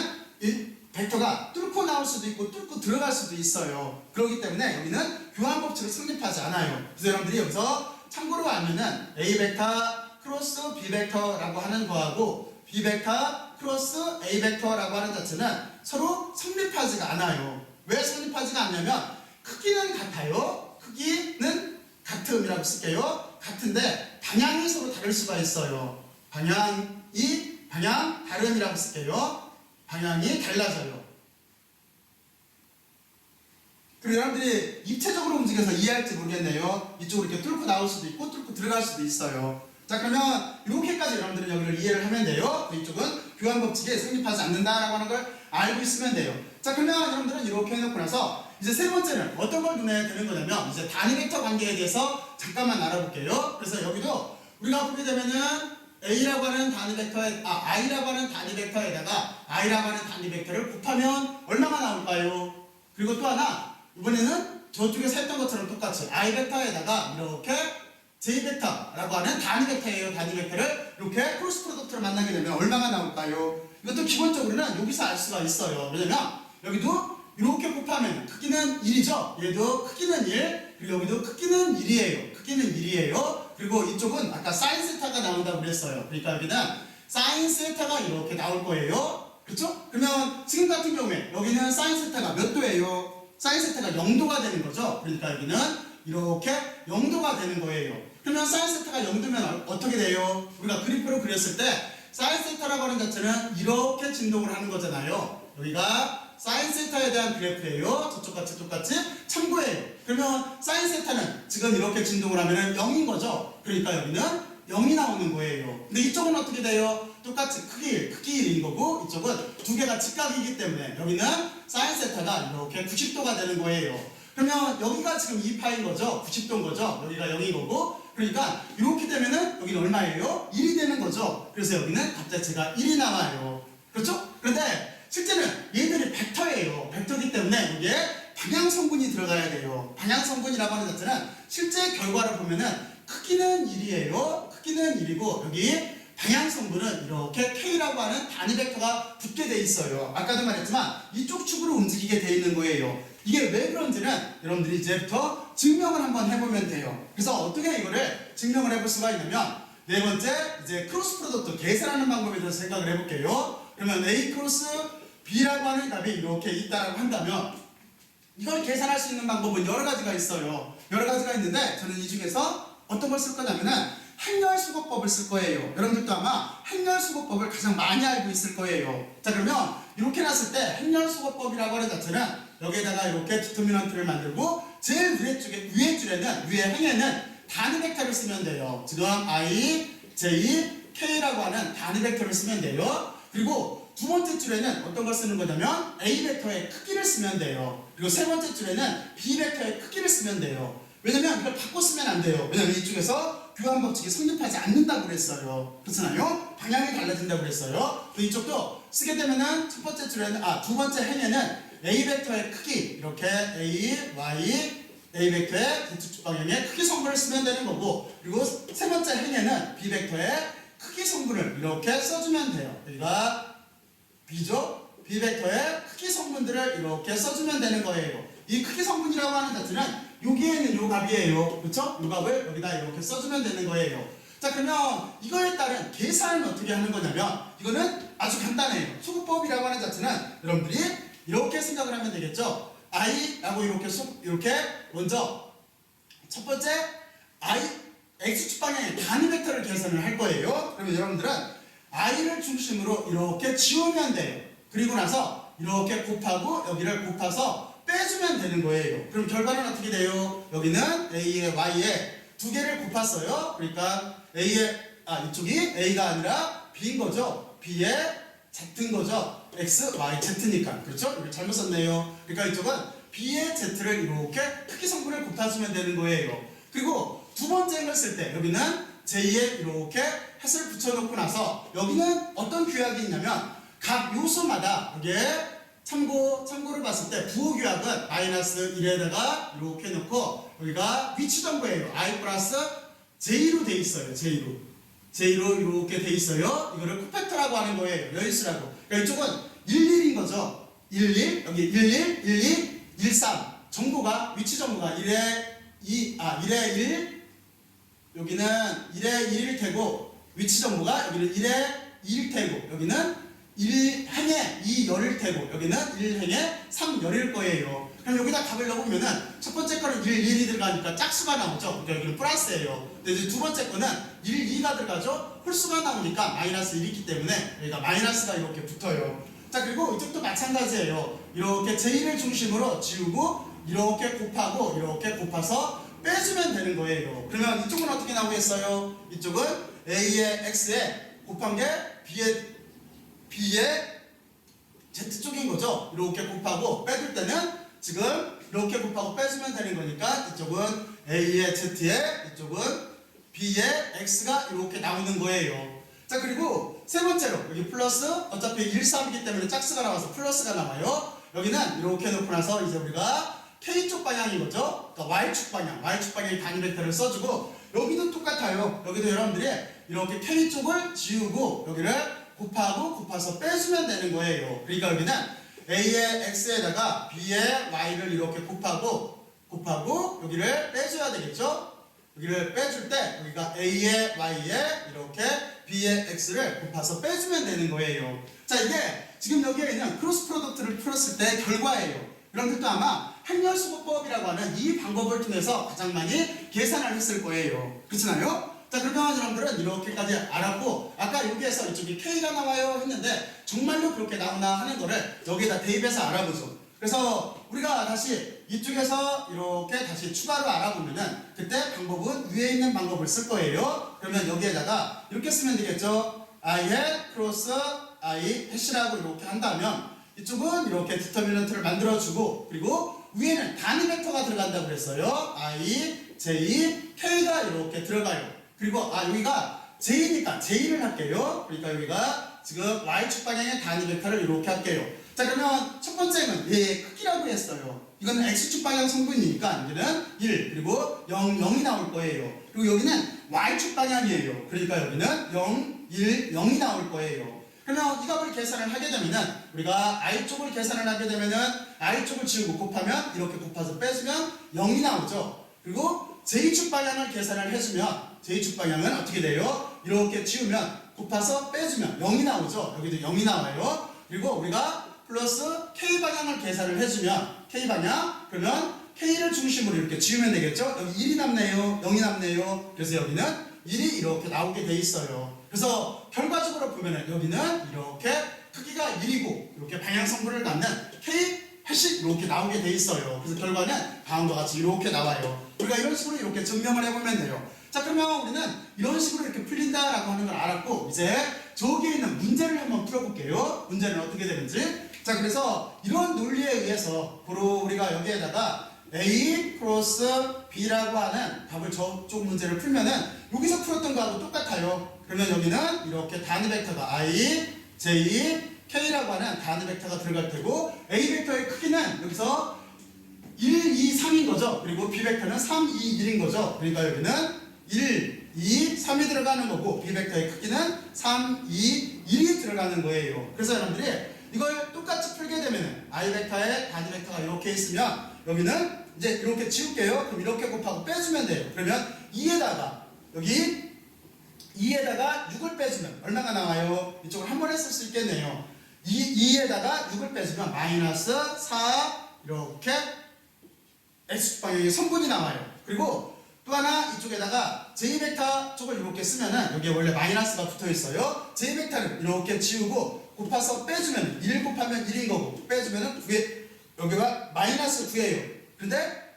이 벡터가 뚫고 나올 수도 있고 뚫고 들어갈 수도 있어요. 그렇기 때문에 여기는 교환 법칙을 성립하지 않아요. 그래서 여러분들이 여기서 참고로 알면은 A 벡터 크로스 B 벡터라고 하는 거하고 B 벡터 크로스 A 벡터라고 하는 자체는 서로 성립하지가 않아요. 왜 성립하지가 않냐면 크기는 같아요. 크기는 같음이라고 쓸게요. 같은데 방향이 서로 다를 수가 있어요. 방향 다름이라고 쓸게요. 방향이 달라져요. 그리고 여러분들이 입체적으로 움직여서 이해할지 모르겠네요. 이쪽으로 이렇게 뚫고 나올 수도 있고 뚫고 들어갈 수도 있어요. 자, 그러면 이렇게까지 여러분들은 여기를 이해를 하면 돼요. 이쪽은 교환 법칙이 성립하지 않는다라고 하는 걸 알고 있으면 돼요. 자, 그러면 여러분들은 이렇게 해놓고 나서 이제 세 번째는 어떤 걸 눈에 되는 거냐면 이제 단위 벡터 관계에 대해서 잠깐만 알아볼게요. 그래서 여기도 우리가 보게 되면은 A라고 하는 단위 벡터에 I라고 하는 단위 벡터에다가 I라고 하는 단위 벡터를 곱하면 얼마가 나올까요? 그리고 또 하나 이번에는 저쪽에서 했던 것처럼 똑같이 I 벡터에다가 이렇게 J 벡터라고 하는 단위 벡터예요. 단위 벡터를 이렇게 크로스 프로덕트를 만나게 되면 얼마가 나올까요? 이것도 기본적으로는 여기서 알 수가 있어요. 왜냐면 여기도 이렇게 곱하면 크기는 1이죠. 얘도 크기는 1, 그리고 여기도 크기는 1이에요. 크기는 1이에요. 그리고 이쪽은 아까 사인 세타가 나온다고 그랬어요. 그러니까 여기는 사인 세타가 이렇게 나올 거예요. 그렇죠? 그러면 지금 같은 경우에 여기는 사인 세타가 몇 도예요? 사인 세타가 0도가 되는 거죠. 그러니까 여기는 이렇게 0도가 되는 거예요. 그러면 사인 세타가 0도면 어떻게 돼요? 우리가 그래프로 그렸을 때 사인 세타라고 하는 자체는 이렇게 진동을 하는 거잖아요. 여기가 사인 세타에 대한 그래프예요. 저쪽같이 똑같이 참고해요. 그러면 사인 세타는 지금 이렇게 진동을 하면 0인 거죠. 그러니까 여기는 0이 나오는 거예요. 근데 이쪽은 어떻게 돼요? 똑같이 크기 1인 거고 이쪽은 두 개가 직각이기 때문에 여기는 사인 세타가 이렇게 90도가 되는 거예요. 그러면 여기가 지금 2파인 거죠. 90도인 거죠. 여기가 0인 거고 그러니까 이렇게 되면은 여기는 얼마예요? 1이 되는 거죠. 그래서 여기는 값자체가 1이 나와요. 그렇죠? 그런데 실제는 얘들이 벡터예요. 벡터이기 때문에 여기에 방향 성분이 들어가야 돼요. 방향 성분이라고 하는 자체는 실제 결과를 보면은 크기는 1이에요. 크기는 1이고 여기 방향 성분은 이렇게 K라고 하는 단위 벡터가 붙게 돼 있어요. 아까도 말했지만 이쪽 축으로 움직이게 돼 있는 거예요. 이게 왜 그런지는 여러분들이 이제부터 증명을 한번 해보면 돼요. 그래서 어떻게 이거를 증명을 해볼 수가 있냐면 네 번째 이제 크로스 프로덕트 계산하는 방법에 대해서 생각을 해볼게요. 그러면 A 크로스 B라고 하는 값이 이렇게 있다라고 한다면 이걸 계산할 수 있는 방법은 여러 가지가 있어요. 여러 가지가 있는데 저는 이 중에서 어떤 걸 쓸 거냐면은 행렬수거법을 쓸 거예요. 여러분들도 아마 행렬수거법을 가장 많이 알고 있을 거예요. 자, 그러면 이렇게 놨을 때 행렬수거법이라고 하는 자체는 여기에다가 이렇게 디터미넌트를 만들고 제일 위에 줄에는 위에 행에는 단위 벡터를 쓰면 돼요. 지금 I, J, K라고 하는 단위 벡터를 쓰면 돼요. 그리고 두 번째 줄에는 어떤 걸 쓰는 거냐면 A 벡터의 크기를 쓰면 돼요. 그리고 세 번째 줄에는 B 벡터의 크기를 쓰면 돼요. 왜냐면 이걸 바꿔 쓰면 안 돼요. 왜냐면 이쪽에서 교환 법칙이 성립하지 않는다고 그랬어요. 그렇잖아요? 방향이 달라진다고 그랬어요. 또 이쪽도 쓰게 되면은 두 번째 행에는 A 벡터의 크기 이렇게 A, Y, A 벡터의 대축 방향의 크기 성분을 쓰면 되는 거고 그리고 세 번째 행에는 B 벡터의 크기 성분을 이렇게 써주면 돼요. 여기가 B죠? B 벡터의 크기 성분들을 이렇게 써주면 되는 거예요. 이 크기 성분이라고 하는 자체는 여기에 있는 요 값이에요. 그렇죠? 요 값을 여기다 이렇게 써주면 되는 거예요. 자, 그러면 이거에 따른 계산은 어떻게 하는 거냐면 이거는 아주 간단해요. 수급법이라고 하는 자체는 여러분들이 이렇게 생각을 하면 되겠죠? I라고 이렇게 먼저 첫 번째 X축 방향의 단위 벡터를 계산을 할 거예요. 그러면 여러분들은 I를 중심으로 이렇게 지우면 돼요. 그리고 나서 이렇게 곱하고 여기를 곱해서 빼주면 되는 거예요. 그럼 결과는 어떻게 돼요? 여기는 A에 Y에 두 개를 곱했어요. 그러니까 이쪽이 A가 아니라 B인 거죠. B에 Z인 거죠. X, Y, Z니까. 그렇죠? 이걸 잘못 썼네요. 그러니까 이쪽은 B의 Z를 이렇게 크기 성분을 곱해주면 되는 거예요. 그리고 두 번째 행을 쓸 때 여기는 J에 이렇게 햇을 붙여놓고 나서 여기는 어떤 규약이 있냐면 각 요소마다 여기에 참고를 봤을 때 부호 규약은 마이너스 1에다가 이렇게 놓고 여기가 위치 정보예요. I 플러스 J로 돼 있어요. J로 이렇게 돼 있어요. 이거를 코팩터라고 하는 거예요. 여일수라고. 그러니까 이쪽은 11인 거죠. 11 여기 11, 12, 13 정보가 위치 정보가 1에 1 여기는 1에 1일 테고 위치 정보가 여기는 1에 2일 테고 여기는 1행에 2열일 테고 여기는 1행에 3열일 거예요. 그럼 여기다 값을 넣어보면은 첫 번째 거는 1, 1이 들어가니까 짝수가 나오죠. 그러니까 여기는 플러스예요. 근데 이제 두 번째 거는 1, 2가 들어가죠. 홀수가 나오니까 마이너스 1이 있기 때문에 여기가 마이너스가 이렇게 붙어요. 자, 그리고 이쪽도 마찬가지예요. 이렇게 J를 중심으로 지우고 이렇게 곱하고 이렇게 곱해서 빼주면 되는 거예요. 그러면 이쪽은 어떻게 나오겠어요? 이쪽은 A에 X에 곱한 게 B에 B의 Z쪽인 거죠. 이렇게 곱하고 빼줄 때는 지금 이렇게 곱하고 빼주면 되는 거니까 이쪽은 A의 Z에 이쪽은 B의 X가 이렇게 나오는 거예요. 자, 그리고 세 번째로 여기 플러스 어차피 1, 3이기 때문에 짝수가 나와서 플러스가 나와요. 여기는 이렇게 놓고 나서 이제 우리가 K쪽 방향인 거죠. 그러니까 Y축 방향의 단위 벡터를 써주고 여기도 똑같아요. 여기도 여러분들이 이렇게 K쪽을 지우고 여기를 곱하서 빼주면 되는 거예요. 그러니까 여기는 A의 X에다가 B의 Y를 이렇게 곱하고 여기를 빼줘야 되겠죠? 여기를 빼줄 때 여기가 A의 Y에 이렇게 B의 X를 곱해서 빼주면 되는 거예요. 자, 이게 지금 여기에 있는 크로스 프로덕트를 풀었을 때 결과예요. 여러분들도 아마 행렬수거법이라고 하는 이 방법을 통해서 가장 많이 계산을 했을 거예요. 그렇잖아요? 자, 그러면 여러분들은 이렇게까지 알았고 아까 여기에서 이쪽이 K가 나와요 했는데 정말로 그렇게 나오나 하는 거를 여기에다 대입해서 알아보죠. 그래서 우리가 다시 이쪽에서 이렇게 다시 추가로 알아보면은 그때 방법은 위에 있는 방법을 쓸 거예요. 그러면 여기에다가 이렇게 쓰면 되겠죠. I의 크로스 I 해시라고 이렇게 한다면 이쪽은 이렇게 디터미넌트를 만들어주고 그리고 위에는 단위 벡터가 들어간다고 그랬어요. I, J, K가 이렇게 들어가요. 그리고 여기가 J니까 J를 할게요. 그러니까 여기가 지금 Y축 방향의 단위 벡터를 이렇게 할게요. 자, 그러면 첫 번째는 얘의 크기라고 했어요. 이거는 X축 방향 성분이니까 여기는 1 그리고 0, 0이 나올 거예요. 그리고 여기는 Y축 방향이에요. 그러니까 여기는 0, 1, 0이 나올 거예요. 그러면 이 값을 계산을 하게 되면은 우리가 I쪽을 계산을 하게 되면은 I쪽을 지우고 곱하면 이렇게 곱해서 빼주면 0이 나오죠. 그리고 J축 방향을 계산을 해주면 J축 방향은 어떻게 돼요? 이렇게 지우면 곱해서 빼주면 0이 나오죠. 여기도 0이 나와요. 그리고 우리가 플러스 K방향을 계산을 해주면 K방향 그러면 K를 중심으로 이렇게 지우면 되겠죠. 여기 1이 남네요. 0이 남네요. 그래서 여기는 1이 이렇게 나오게 돼 있어요. 그래서 결과적으로 보면은 여기는 이렇게 크기가 1이고 이렇게 방향성분을 갖는 K 해시 이렇게 나오게 돼 있어요. 그래서 결과는 다음과 같이 이렇게 나와요. 우리가 이런 식으로 이렇게 증명을 해보면 돼요. 자, 그러면 우리는 이런 식으로 이렇게 풀린다라고 하는 걸 알았고 이제 저기에 있는 문제를 한번 풀어볼게요. 문제는 어떻게 되는지. 자, 그래서 이런 논리에 의해서 바로 우리가 여기에다가 A 크로스 B라고 하는 답을 저쪽 문제를 풀면은 여기서 풀었던 거하고 똑같아요. 그러면 여기는 이렇게 단위 벡터가 I, J, K라고 하는 단위 벡터가 들어갈 테고 A 벡터의 크기는 여기서 1, 2, 3인 거죠. 그리고 B 벡터는 3, 2, 1인 거죠. 그러니까 여기는 1, 2, 3이 들어가는 거고 B 벡터의 크기는 3, 2, 1이 들어가는 거예요. 그래서 여러분들이 이걸 똑같이 풀게 되면 I 벡터의 단위 벡터가 이렇게 있으면 여기는 이제 이렇게 지울게요. 그럼 이렇게 곱하고 빼주면 돼요. 그러면 2에다가 여기 2에다가 6을 빼주면 얼마가 나와요? 이쪽을 한 번에 쓸 수 있겠네요. 2에다가 6을 빼주면 마이너스 4 이렇게 X축 방향의 성분이 나와요. 그리고 또 하나 이쪽에다가 J벡터 쪽을 이렇게 쓰면은 여기에 원래 마이너스가 붙어 있어요. J벡터를 이렇게 지우고 곱해서 빼주면 1 곱하면 1인 거고 빼주면은 9에 여기가 마이너스 9예요. 근데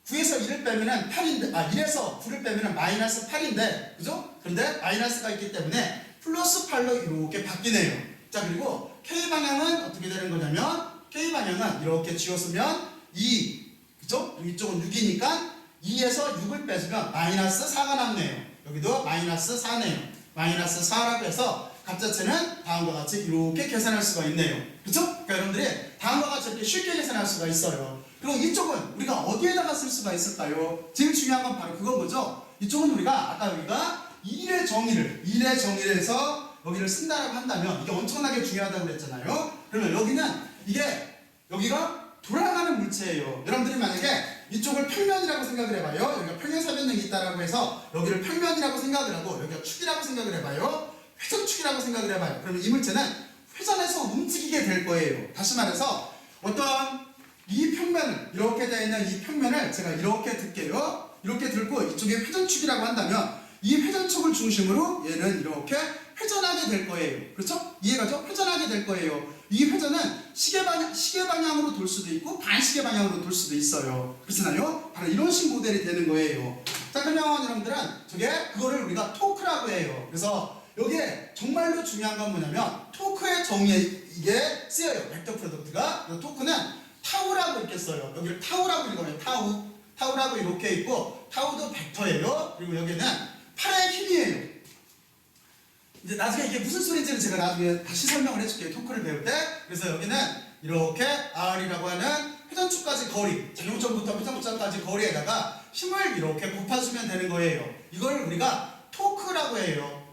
9에서 1을 빼면은 8인데 1에서 9를 빼면은 마이너스 8인데 그죠? 그런데 마이너스가 있기 때문에 플러스 8로 이렇게 바뀌네요. 자, 그리고 K방향은 어떻게 되는 거냐면 K방향은 이렇게 지웠으면 2 그죠? 이쪽은 6이니까 2에서 6을 빼주면 마이너스 4가 남네요. 여기도 마이너스 4네요. 마이너스 4라고 해서 값 자체는 다음과 같이 이렇게 계산할 수가 있네요. 그렇죠? 그러니까 여러분들이 다음과 같이 이렇게 쉽게 계산할 수가 있어요. 그리고 이쪽은 우리가 어디에다가 쓸 수가 있을까요? 제일 중요한 건 바로 그건 거죠. 이쪽은 우리가 아까 여기가 1의 정의를 해서 여기를 쓴다라고 한다면 이게 엄청나게 중요하다고 그랬잖아요. 그러면 여기는 여기가 돌아가는 물체예요. 여러분들이 만약에 이쪽을 평면이라고 생각을 해봐요. 여기가 평행사변형이 있다라고 해서 여기를 평면이라고 생각을 하고 여기가 축이라고 생각을 해봐요. 회전축이라고 생각을 해봐요. 그러면 이 물체는 회전해서 움직이게 될 거예요. 다시 말해서 어떤 이 평면을 이렇게 되어 있는 이 평면을 제가 이렇게 들게요. 이렇게 들고 이쪽에 회전축이라고 한다면 이 회전축을 중심으로 얘는 이렇게 회전하게 될 거예요. 그렇죠? 이해가죠? 회전하게 될 거예요. 이 회전은 시계 방향으로 돌 수도 있고 반시계 방향으로 돌 수도 있어요. 그렇잖아요? 바로 이런 식 모델이 되는 거예요. 자, 그러면 여러분들은 그거를 우리가 토크라고 해요. 그래서 여기에 정말로 중요한 건 뭐냐면 토크의 정의에 이게 쓰여요. 벡터 프로덕트가. 토크는 타우라고 이렇게 써요. 여기를 타우라고 읽어요. 타우라고 이렇게 있고 타우도 벡터예요. 그리고 여기는 8의 힘이에요. 이제 나중에 이게 무슨 소리인지는 제가 나중에 다시 설명을 해줄게요. 토크를 배울 때. 그래서 여기는 이렇게 R이라고 하는 회전축까지 거리, 작용점부터 회전축까지 거리에다가 힘을 이렇게 곱해주면 되는 거예요. 이걸 우리가 토크라고 해요.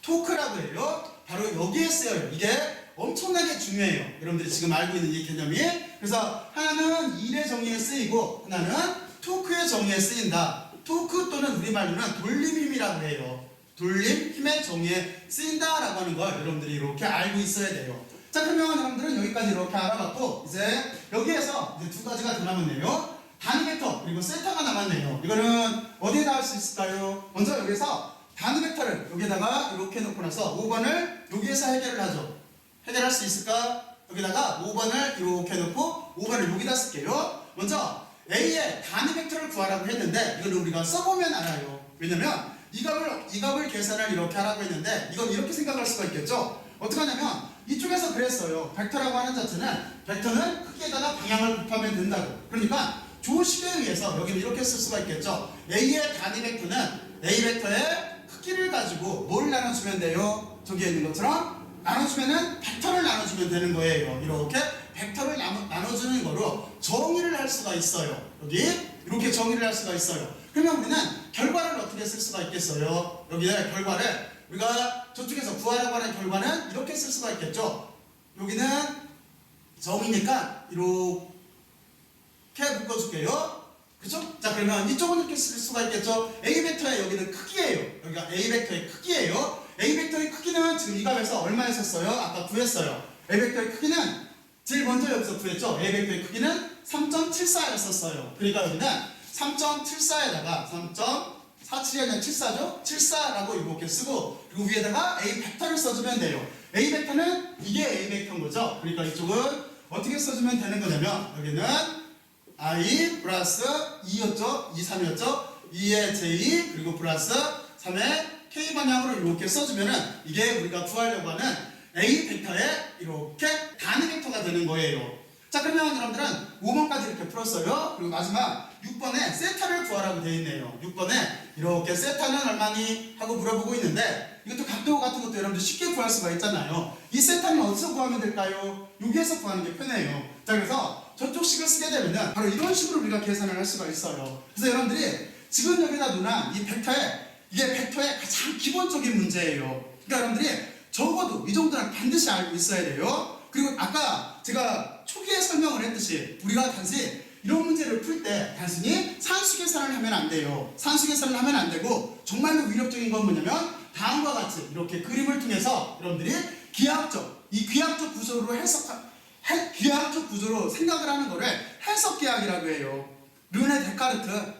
토크라고 해요. 바로 여기에 쓰여요. 이게 엄청나게 중요해요. 여러분들이 지금 알고 있는 이 개념이. 그래서 하나는 일의 정의에 쓰이고 하나는 토크의 정의에 쓰인다. 토크 또는 우리말로는 돌림힘이라고 해요. 돌림, 힘의 정의에 쓰인다라고 하는 걸 여러분들이 이렇게 알고 있어야 돼요. 자, 그러면 여러분들은 여기까지 이렇게 알아봤고 이제 여기에서 이제 두 가지가 더 남았네요. 단위 벡터 그리고 세타가 남았네요. 이거는 어디에다 할 수 있을까요? 먼저 여기서 단위 벡터를 여기다가 이렇게 놓고 나서 5번을 여기에서 해결을 하죠. 해결할 수 있을까? 여기다가 5번을 이렇게 놓고 5번을 여기다 쓸게요. 먼저 A의 단위 벡터를 구하라고 했는데 이걸 우리가 써보면 알아요. 왜냐면 이 값을 계산을 이렇게 하라고 했는데 이건 이렇게 생각할 수가 있겠죠. 어떻게 하냐면 이쪽에서 그랬어요. 벡터라고 하는 자체는 벡터는 크기에다가 방향을 곱하면 된다고. 그러니까 조식에 의해서 여기는 이렇게 쓸 수가 있겠죠. A의 단위 벡터는 A 벡터의 크기를 가지고 뭘 나눠주면 돼요? 저기에 있는 것처럼 나눠주면은 벡터를 나눠주면 되는 거예요. 이렇게 벡터를 나눠주는 거로 정의를 할 수가 있어요. 여기 이렇게 정의를 할 수가 있어요. 그러면 우리는 결과를 어떻게 쓸 수가 있겠어요? 여기에 결과를 우리가 저쪽에서 구하라고 하는 결과는 이렇게 쓸 수가 있겠죠. 여기는 정의니까 이렇게 묶어줄게요. 그렇죠? 자, 그러면 이쪽은 이렇게 쓸 수가 있겠죠. A 벡터의 여기는 크기예요. 여기가 A 벡터의 크기예요. A 벡터의 크기는 지금 이 값에서 얼마였었어요? 아까 구했어요. A 벡터의 크기는 제일 먼저 여기서 구했죠. A 벡터의 크기는 3.74였었어요. 그러니까 여기는 3.74에다가 3.47이 아니라 74죠? 74라고 이렇게 쓰고 그리고 위에다가 A 벡터를 써주면 돼요. A 벡터는 이게 A 벡터인 거죠. 그러니까 이쪽은 어떻게 써주면 되는 거냐면 여기는 I 플러스 2였죠? 2, 3이었죠? 2의 J 그리고 플러스 3의 K 방향으로 이렇게 써주면은 이게 우리가 구하려고 하는 A 벡터의 이렇게 단위 벡터가 되는 거예요. 자, 그러면 여러분들은 5번까지 이렇게 풀었어요. 그리고 마지막 6번에 세타를 구하라고 되어 있네요. 6번에 이렇게 세타는 얼마니? 하고 물어보고 있는데 이것도 각도 같은 것도 여러분들 쉽게 구할 수가 있잖아요. 이 세타는 어디서 구하면 될까요? 여기에서 구하는 게 편해요. 자, 그래서 저쪽 식을 쓰게 되면은 바로 이런 식으로 우리가 계산을 할 수가 있어요. 그래서 여러분들이 지금 여기다 놓은 이 이게 벡터의 가장 기본적인 문제예요. 그러니까 여러분들이 적어도 이 정도는 반드시 알고 있어야 돼요. 그리고 아까 제가 초기에 설명을 했듯이 우리가 단지 이런 문제를 풀 때 단순히 산수 계산을 하면 안 돼요. 산수 계산을 하면 안 되고 정말로 위력적인 건 뭐냐면 다음과 같이 이렇게 그림을 통해서 여러분들이 귀학적 구조로 귀학적 구조로 생각을 하는 거를 해석기하기라고 해요. 르네 데카르트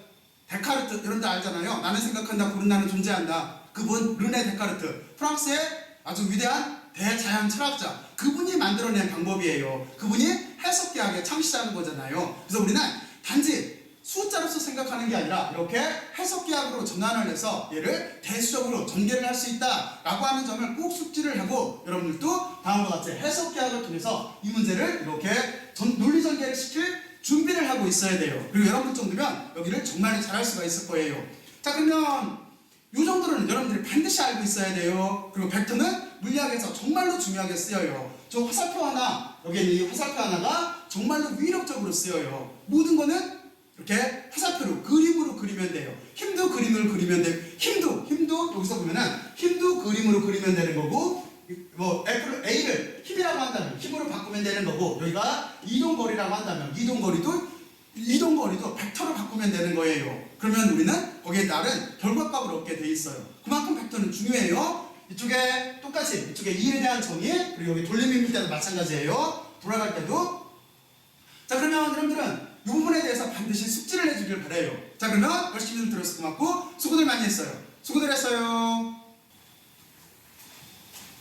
여러분들 알잖아요. 나는 생각한다, 고른 나는 존재한다. 그분 르네 데카르트, 프랑스의 아주 위대한 대자연 철학자, 그분이 만들어낸 방법이에요. 그분이 해석기하게 창시하는 거잖아요. 그래서 우리는 단지 숫자로서 생각하는 게 아니라 이렇게 해석기학으로 전환을 해서 얘를 대수적으로 전개를 할 수 있다라고 하는 점을 꼭 숙지를 하고 여러분들도 다음과 같이 해석기학을 통해서 이 문제를 이렇게 논리 전개를 시킬 준비를 하고 있어야 돼요. 그리고 여러분 정도면 여기를 정말 잘할 수가 있을 거예요. 자, 그러면 이 정도는 여러분들이 반드시 알고 있어야 돼요. 그리고 벡터는 물리학에서 정말로 중요하게 쓰여요. 저 화살표 하나, 여기 있는 이 화살표 하나가 정말로 위력적으로 쓰여요. 모든 거는 이렇게 화살표로 그림으로 그리면 돼요. 힘도 그림을 그리면 돼요. 힘도 여기서 보면은 힘도 그림으로 그리면 되는 거고, 뭐 A를 힘이라고 한다면 힘으로 바꾸면 되는 거고, 여기가 이동거리라고 한다면 이동거리도 벡터로 바꾸면 되는 거예요. 그러면 우리는 거기에 따른 결과값을 얻게 돼 있어요. 그만큼 벡터는 중요해요. 이쪽에 똑같이 이쪽에 2에 대한 정의, 그리고 여기 돌림일 때도 마찬가지예요. 돌아갈 때도. 자, 그러면 여러분들은 이 부분에 대해서 반드시 숙지를 해주길 바래요. 자, 그러면 열심히 들어서 고맙고 수고들 많이 했어요. 수고들 했어요.